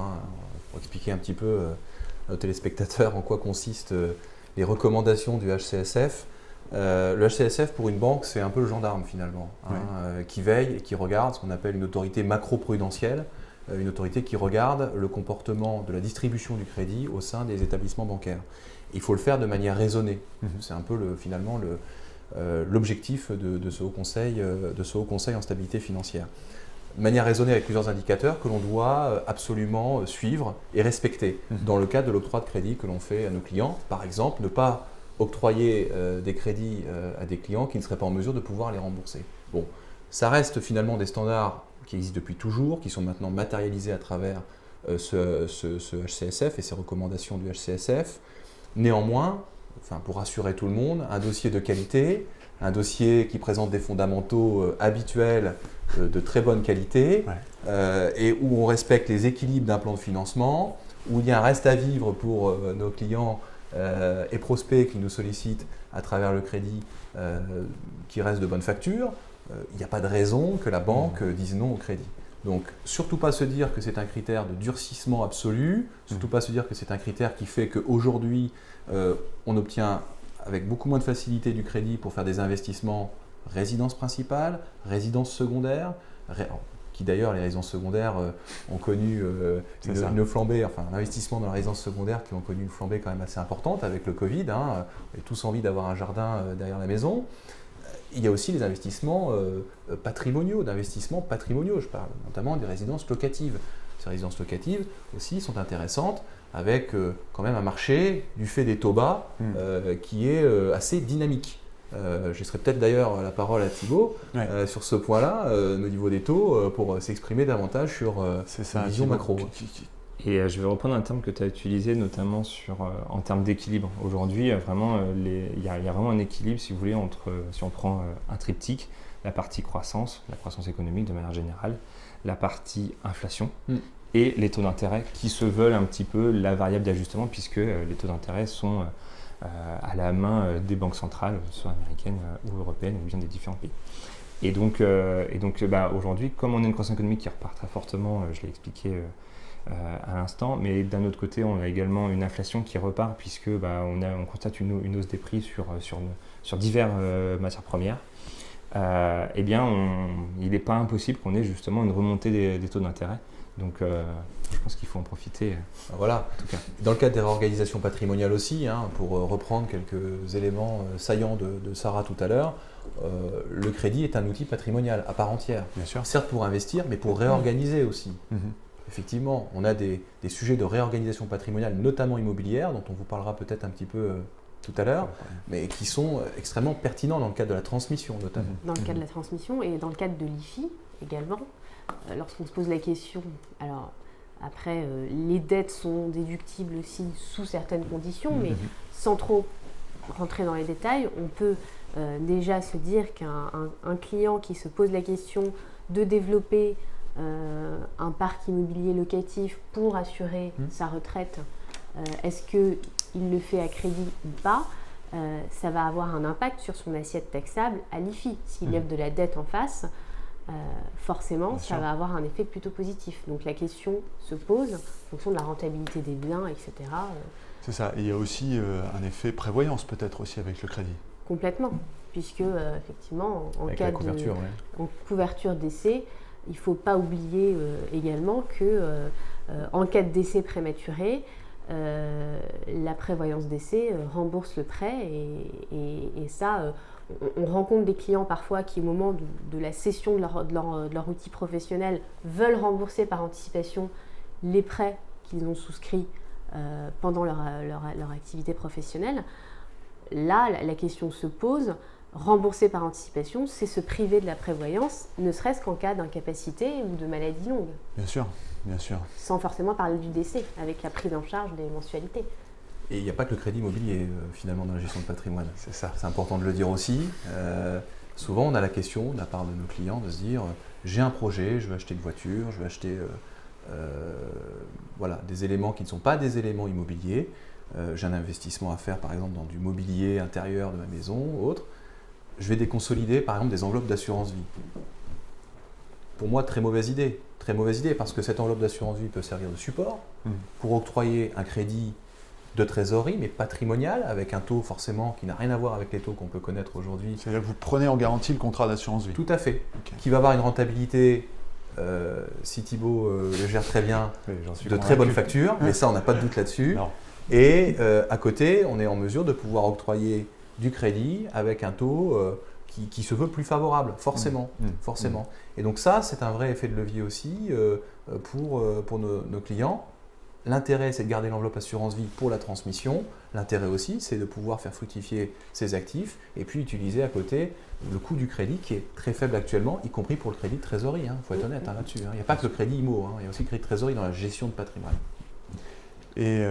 pour expliquer un petit peu à nos téléspectateurs en quoi consistent les recommandations du HCSF. Le HCSF pour une banque, c'est un peu le gendarme finalement, qui veille et qui regarde ce qu'on appelle une autorité macro-prudentielle, une autorité qui regarde le comportement de la distribution du crédit au sein des établissements bancaires. Il faut le faire de manière raisonnée. C'est un peu finalement l'objectif de ce Haut Conseil en stabilité financière. De manière raisonnée avec plusieurs indicateurs que l'on doit absolument suivre et respecter dans le cadre de l'octroi de crédit que l'on fait à nos clients. Par exemple, ne pas octroyer des crédits à des clients qui ne seraient pas en mesure de pouvoir les rembourser. Bon, ça reste finalement des standards qui existent depuis toujours, qui sont maintenant matérialisés à travers ce HCSF et ces recommandations du HCSF. Néanmoins, pour rassurer tout le monde, un dossier de qualité, un dossier qui présente des fondamentaux habituels de très bonne qualité, et où on respecte les équilibres d'un plan de financement, où il y a un reste à vivre pour nos clients et prospects qui nous sollicitent à travers le crédit qui reste de bonne facture, il n'y a pas de raison que la banque dise non au crédit. Donc, surtout pas se dire que c'est un critère de durcissement absolu, surtout pas se dire que c'est un critère qui fait qu'aujourd'hui, on obtient avec beaucoup moins de facilité du crédit pour faire des investissements résidence principale, résidence secondaire, qui d'ailleurs les résidences secondaires ont connu une flambée, enfin un investissement dans la résidence secondaire qui ont connu une flambée quand même assez importante avec le Covid. On a tous envie d'avoir un jardin derrière la maison. Il y a aussi les investissements patrimoniaux, je parle notamment des résidences locatives. Ces résidences locatives aussi sont intéressantes avec quand même un marché du fait des taux bas qui est assez dynamique. Je laisserai peut-être d'ailleurs la parole à Thibaut sur ce point-là, au niveau des taux, pour s'exprimer davantage sur une vision macro. Et je vais reprendre un terme que tu as utilisé notamment en termes d'équilibre. Aujourd'hui, vraiment, il y a vraiment un équilibre, si vous voulez, entre, si on prend un triptyque, la partie croissance, la croissance économique de manière générale, la partie inflation et les taux d'intérêt qui se veulent un petit peu la variable d'ajustement puisque les taux d'intérêt sont à la main des banques centrales, soit américaines ou européennes ou bien des différents pays. Et donc aujourd'hui, comme on a une croissance économique qui repart très fortement, je l'ai expliqué à l'instant, mais d'un autre côté, on a également une inflation qui repart puisque on constate une hausse des prix sur divers matières premières. Il n'est pas impossible qu'on ait justement une remontée des taux d'intérêt. Donc, je pense qu'il faut en profiter. Voilà. En tout cas. Dans le cadre des réorganisations patrimoniales aussi, pour reprendre quelques éléments saillants de Sarah tout à l'heure, le crédit est un outil patrimonial à part entière. Bien sûr. Certes pour investir, mais pour réorganiser aussi. Effectivement, on a des sujets de réorganisation patrimoniale, notamment immobilière, dont on vous parlera peut-être un petit peu tout à l'heure, mais qui sont extrêmement pertinents dans le cadre de la transmission notamment. Dans le cadre de la transmission et dans le cadre de l'IFI également. Lorsqu'on se pose la question, alors après les dettes sont déductibles aussi sous certaines conditions, mais sans trop rentrer dans les détails, on peut déjà se dire qu'un client qui se pose la question de développer un parc immobilier locatif pour assurer sa retraite, est-ce qu'il le fait à crédit ou pas, ça va avoir un impact sur son assiette taxable à l'IFI. S'il y a de la dette en face, forcément, ça va avoir un effet plutôt positif. Donc la question se pose en fonction de la rentabilité des biens, etc. C'est ça. Et il y a aussi un effet prévoyance peut-être aussi avec le crédit. Complètement, puisque effectivement, en avec cas la couverture, en couverture d'essai, il ne faut pas oublier également que en cas de décès prématuré, la prévoyance d'essai rembourse le prêt et ça, on rencontre des clients parfois qui au moment de la cession de leur outil professionnel veulent rembourser par anticipation les prêts qu'ils ont souscrits pendant leur activité professionnelle. Là, la question se pose. Rembourser par anticipation, c'est se priver de la prévoyance, ne serait-ce qu'en cas d'incapacité ou de maladie longue. Bien sûr, bien sûr. Sans forcément parler du décès, avec la prise en charge des mensualités. Et il n'y a pas que le crédit immobilier finalement dans la gestion de patrimoine. C'est ça. C'est important de le dire aussi. Souvent, on a la question de la part de nos clients de se dire j'ai un projet, je veux acheter une voiture, je veux acheter des éléments qui ne sont pas des éléments immobiliers. J'ai un investissement à faire par exemple dans du mobilier intérieur de ma maison ou autre. Je vais déconsolider par exemple des enveloppes d'assurance vie. Pour moi, très mauvaise idée parce que cette enveloppe d'assurance vie peut servir de support pour octroyer un crédit de trésorerie, mais patrimonial, avec un taux forcément qui n'a rien à voir avec les taux qu'on peut connaître aujourd'hui. C'est-à-dire que vous prenez en garantie le contrat d'assurance vie. Tout à fait. Okay. Qui va avoir une rentabilité, si Thibaut le gère très bien, de très bonne facture, mais ça on n'a pas de doute là-dessus. Non. Et à côté, on est en mesure de pouvoir octroyer du crédit avec un taux qui se veut plus favorable, forcément. Forcément. Et donc ça, c'est un vrai effet de levier aussi pour nos clients. L'intérêt, c'est de garder l'enveloppe assurance vie pour la transmission. L'intérêt aussi, c'est de pouvoir faire fructifier ses actifs et puis utiliser à côté le coût du crédit qui est très faible actuellement, y compris pour le crédit de trésorerie. Il faut être honnête là-dessus. Il n'y a pas que le crédit IMO, il y a aussi le crédit de trésorerie dans la gestion de patrimoine. Et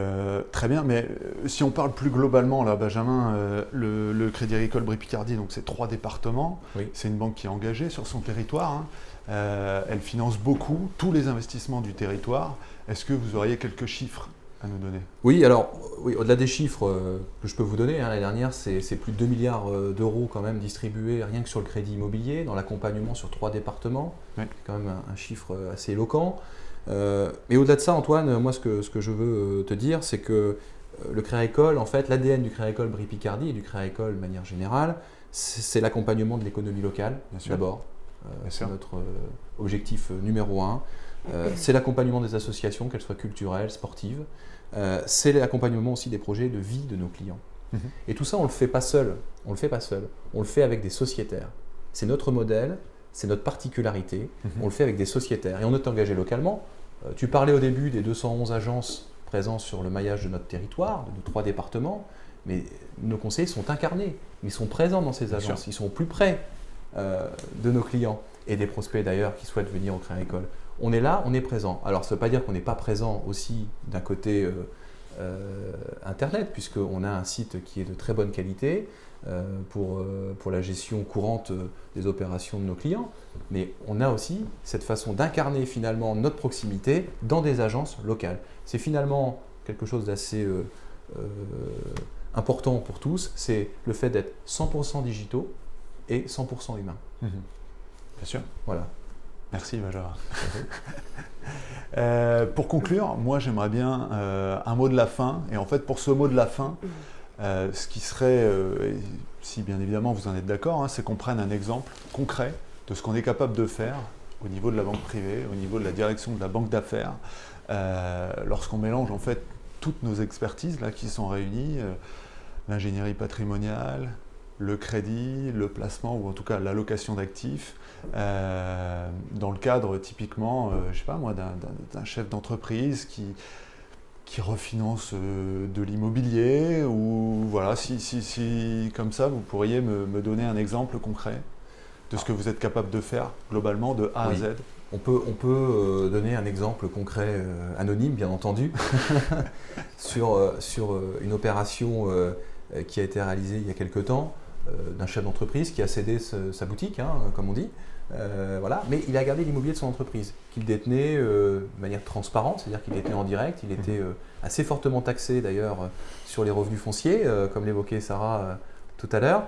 très bien, mais si on parle plus globalement, là, Benjamin, le Crédit Agricole Brie-Picardie, donc c'est 3 départements, c'est une banque qui est engagée sur son territoire, elle finance beaucoup, tous les investissements du territoire. Est-ce que vous auriez quelques chiffres à nous donner ? Oui, alors, au-delà des chiffres que je peux vous donner, l'année dernière, c'est plus de 2 milliards d'euros quand même distribués rien que sur le crédit immobilier, dans l'accompagnement sur 3 départements. C'est quand même un chiffre assez éloquent. Mais au-delà de ça, Antoine, moi ce que je veux te dire, c'est que le Crédit Agricole, en fait, l'ADN du Crédit Agricole Brie Picardie et du Crédit Agricole de manière générale, c'est l'accompagnement de l'économie locale, d'abord. C'est notre objectif numéro 1. C'est l'accompagnement des associations, qu'elles soient culturelles, sportives. C'est l'accompagnement aussi des projets de vie de nos clients. Et tout ça, on ne le fait pas seul. On le fait avec des sociétaires. C'est notre modèle, c'est notre particularité. On le fait avec des sociétaires. Et on est engagé localement. Tu parlais au début des 211 agences présentes sur le maillage de notre territoire, de nos 3 départements. Mais nos conseillers sont incarnés. Ils sont présents dans ces agences. Ils sont au plus près de nos clients et des prospects d'ailleurs qui souhaitent venir au Crédit Agricole. On est là, on est présent. Alors ça ne veut pas dire qu'on n'est pas présent aussi d'un côté Internet, puisqu'on a un site qui est de très bonne qualité pour la gestion courante des opérations de nos clients. Mais on a aussi cette façon d'incarner finalement notre proximité dans des agences locales. C'est finalement quelque chose d'assez important pour tous, c'est le fait d'être 100% digitaux et 100% humains. Bien sûr. Voilà. Merci Benjamin. Pour conclure, moi j'aimerais bien un mot de la fin. Et en fait, pour ce mot de la fin, ce qui serait, si bien évidemment vous en êtes d'accord, c'est qu'on prenne un exemple concret de ce qu'on est capable de faire au niveau de la banque privée, au niveau de la direction de la banque d'affaires, lorsqu'on mélange en fait toutes nos expertises là, qui sont réunies, l'ingénierie patrimoniale, le crédit, le placement ou en tout cas l'allocation d'actifs, dans le cadre typiquement, je sais pas moi, d'un chef d'entreprise qui refinance de l'immobilier, ou voilà, si comme ça vous pourriez me donner un exemple concret de ce que vous êtes capable de faire globalement de A à Z. On peut donner un exemple concret anonyme, bien entendu, sur une opération qui a été réalisée il y a quelque temps d'un chef d'entreprise qui a cédé sa boutique, comme on dit, voilà. Mais il a gardé l'immobilier de son entreprise, qu'il détenait de manière transparente, c'est-à-dire qu'il était en direct, il était assez fortement taxé d'ailleurs sur les revenus fonciers, comme l'évoquait Sarah tout à l'heure.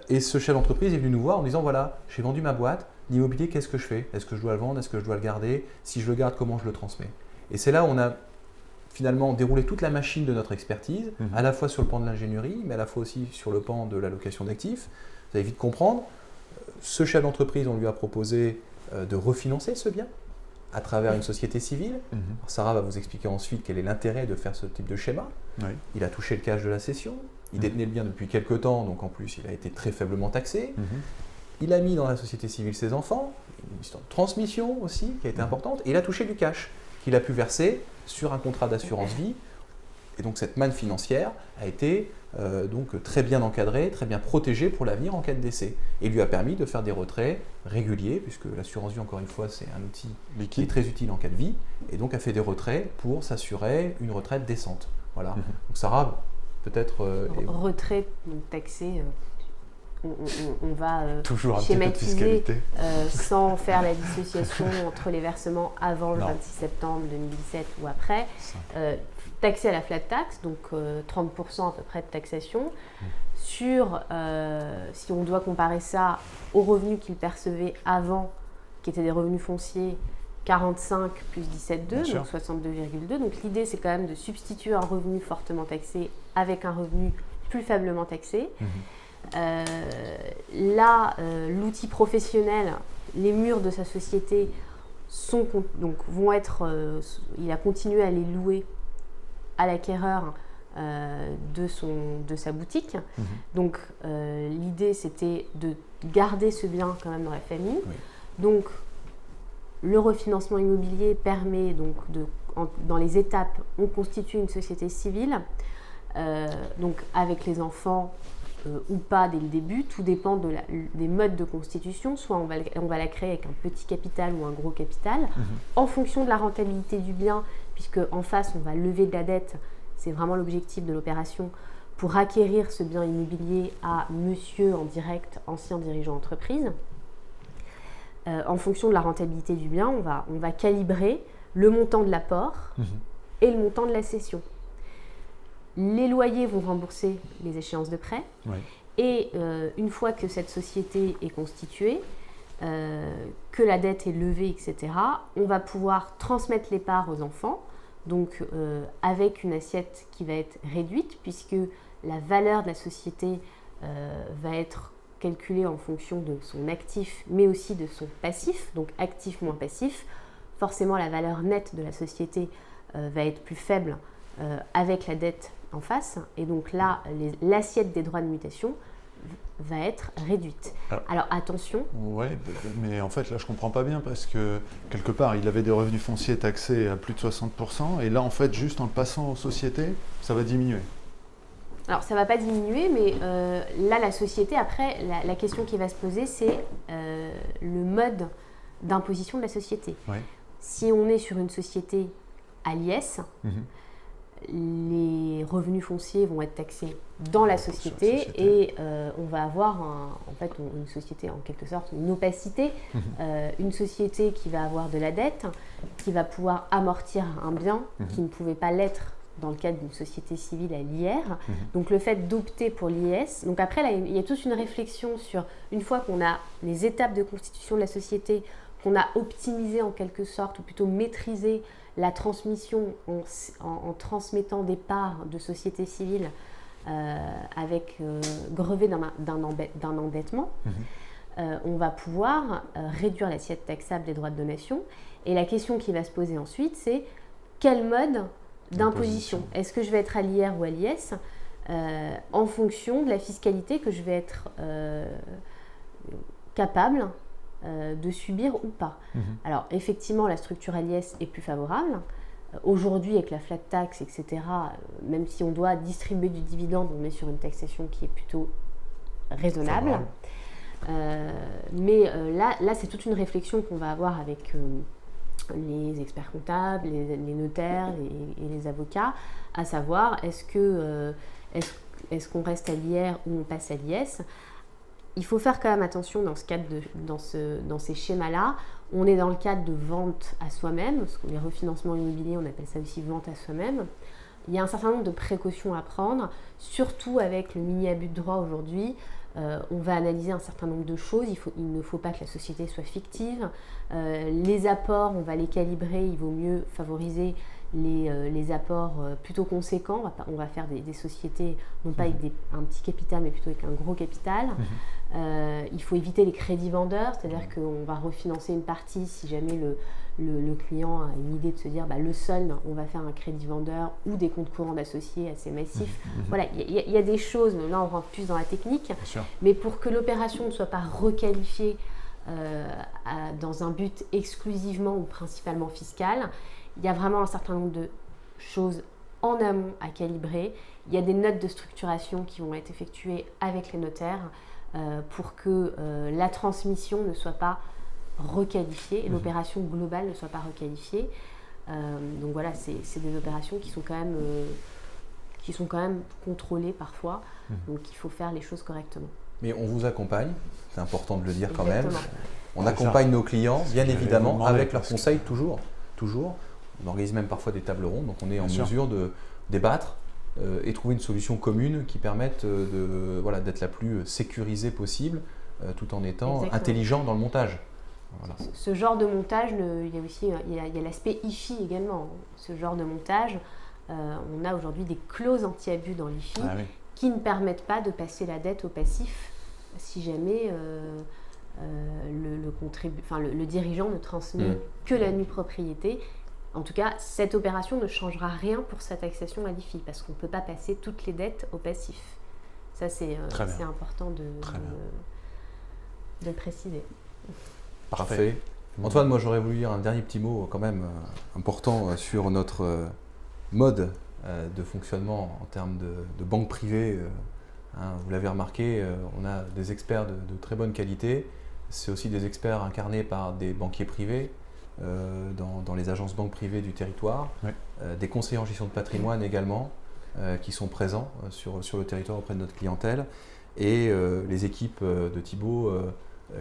Et ce chef d'entreprise est venu nous voir en disant voilà, j'ai vendu ma boîte, l'immobilier, qu'est-ce que je fais? Est-ce que je dois le vendre? Est-ce que je dois le garder? Si je le garde, comment je le transmets? Et c'est là où on a finalement déroulé toute la machine de notre expertise, à la fois sur le pan de l'ingénierie, mais à la fois aussi sur le pan de l'allocation d'actifs. Vous allez vite comprendre, ce chef d'entreprise, on lui a proposé de refinancer ce bien à travers une société civile. Alors, Sarah va vous expliquer ensuite quel est l'intérêt de faire ce type de schéma. Oui. Il a touché le cash de la cession, il détenait le bien depuis quelques temps, donc en plus il a été très faiblement taxé. Il a mis dans la société civile ses enfants, une histoire de transmission aussi qui a été importante, et il a touché du cash qu'il a pu verser sur un contrat d'assurance vie. Et donc cette manne financière a été donc très bien encadrée, très bien protégée pour l'avenir en cas de décès. Et lui a permis de faire des retraits réguliers, puisque l'assurance vie, encore une fois, c'est un outil qui est très utile en cas de vie, et donc a fait des retraits pour s'assurer une retraite décente. Voilà. Donc Sarah, peut-être... retrait donc taxé, on va toujours schématiser sans faire la dissociation entre les versements avant le 26 septembre 2017 ou après. Taxé à la flat tax, donc 30% à peu près de taxation, sur, si on doit comparer ça aux revenus qu'il percevait avant, qui étaient des revenus fonciers, 45 plus 17,2, donc 62,2. Donc l'idée, c'est quand même de substituer un revenu fortement taxé avec un revenu plus faiblement taxé. Là, l'outil professionnel, les murs de sa société vont être, il a continué à les louer à l'acquéreur de sa boutique. Donc l'idée, c'était de garder ce bien quand même dans la famille. Donc le refinancement immobilier permet donc dans les étapes, on constitue une société civile, donc avec les enfants ou pas dès le début, tout dépend des modes de constitution. Soit on va la créer avec un petit capital ou un gros capital, en fonction de la rentabilité du bien, puisque en face on va lever de la dette, c'est vraiment l'objectif de l'opération, pour acquérir ce bien immobilier à monsieur en direct, ancien dirigeant d'entreprise. En fonction de la rentabilité du bien, on va calibrer le montant de l'apport et le montant de la cession. Les loyers vont rembourser les échéances de prêt. Et une fois que cette société est constituée, que la dette est levée, etc., on va pouvoir transmettre les parts aux enfants donc avec une assiette qui va être réduite, puisque la valeur de la société va être calculée en fonction de son actif, mais aussi de son passif, donc actif moins passif. Forcément, la valeur nette de la société va être plus faible avec la dette en face, et donc là, l'assiette des droits de mutation va être réduite. Alors attention. Ouais, mais en fait là je comprends pas bien parce que quelque part il avait des revenus fonciers taxés à plus de 60% et là en fait juste en le passant aux sociétés, ça va diminuer. Alors ça va pas diminuer, mais là la société, après la question qui va se poser, c'est le mode d'imposition de la société. Ouais. Si on est sur une société à l'IS, les revenus fonciers vont être taxés dans la société et on va avoir une société en quelque sorte, une opacité, une société qui va avoir de la dette, qui va pouvoir amortir un bien qui ne pouvait pas l'être dans le cadre d'une société civile à l'IR. Donc le fait d'opter pour l'IS, donc après là, il y a toute une réflexion sur, une fois qu'on a les étapes de constitution de la société, qu'on a optimisé en quelque sorte, ou plutôt maîtrisé la transmission en transmettant des parts de société civile avec grevé d'un endettement, on va pouvoir réduire l'assiette taxable des droits de donation. Et la question qui va se poser ensuite, c'est quel mode d'imposition? Est-ce que je vais être à l'IR ou à l'IS en fonction de la fiscalité que je vais être capable de subir ou pas. Alors effectivement, la structure à l'IS est plus favorable. Aujourd'hui, avec la flat tax, etc., même si on doit distribuer du dividende, on est sur une taxation qui est plutôt raisonnable. Mais là, c'est toute une réflexion qu'on va avoir avec les experts comptables, les notaires et les avocats, à savoir est-ce qu'on reste à l'IR ou on passe à l'IS. Il faut faire quand même attention dans ce cadre dans ces schémas-là. On est dans le cadre de vente à soi-même, parce que les refinancements immobiliers, on appelle ça aussi vente à soi-même. Il y a un certain nombre de précautions à prendre, surtout avec le mini-abus de droit aujourd'hui. On va analyser un certain nombre de choses. Il ne faut pas que la société soit fictive. Les apports, on va les calibrer. Il vaut mieux favoriser les apports plutôt conséquents. On va faire des sociétés, non pas avec un petit capital, mais plutôt avec un gros capital. Il faut éviter les crédits vendeurs, c'est-à-dire qu'on va refinancer une partie si jamais le client a une idée de se dire le solde, on va faire un crédit vendeur ou des comptes courants d'associés assez massifs. Voilà, il y a des choses, là on rentre plus dans la technique, mais pour que l'opération ne soit pas requalifiée dans un but exclusivement ou principalement fiscal, il y a vraiment un certain nombre de choses en amont à calibrer. Il y a des notes de structuration qui vont être effectuées avec les notaires pour que la transmission ne soit pas requalifiée et l'opération globale ne soit pas requalifiée. Donc voilà, c'est des opérations qui sont quand même contrôlées parfois, donc il faut faire les choses correctement. Mais on vous accompagne, c'est important de le dire quand Exactement. même. On accompagne nos clients, bien évidemment, avec leurs conseils toujours. On organise même parfois des tables rondes, donc on est en mesure de débattre et trouver une solution commune qui permette d'être la plus sécurisée possible, tout en étant intelligent dans le montage. Voilà. Ce genre de montage, il y a aussi l'aspect IFI également. Ce genre de montage, on a aujourd'hui des clauses anti-abus dans l'IFI qui ne permettent pas de passer la dette au passif si jamais le dirigeant ne transmet que la nue propriété. En tout cas, cette opération ne changera rien pour sa taxation à l'IFI parce qu'on ne peut pas passer toutes les dettes au passif. Ça, c'est important de le préciser. Parfait. Antoine, moi j'aurais voulu dire un dernier petit mot quand même important sur notre mode de fonctionnement en termes de banque privée. Vous l'avez remarqué, on a des experts de très bonne qualité. C'est aussi des experts incarnés par des banquiers privés dans les agences banques privées du territoire, des conseillers en gestion de patrimoine également qui sont présents sur le territoire auprès de notre clientèle et les équipes de Thibaut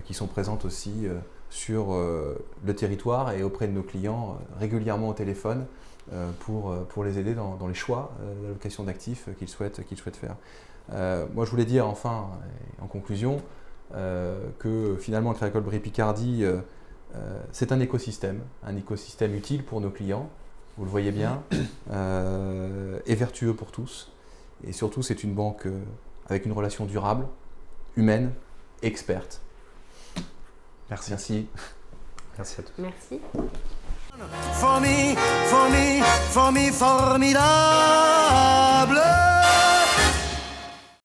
qui sont présentes aussi sur le territoire et auprès de nos clients régulièrement au téléphone pour les aider dans les choix d'allocation d'actifs qu'ils souhaitent faire. Moi je voulais dire enfin, en conclusion, que finalement Crédit Agricole Brie Picardie c'est un écosystème utile pour nos clients vous le voyez bien, est vertueux pour tous. Et surtout, c'est une banque avec une relation durable, humaine, experte. Merci. Merci. Merci à tous. Merci. Formidable.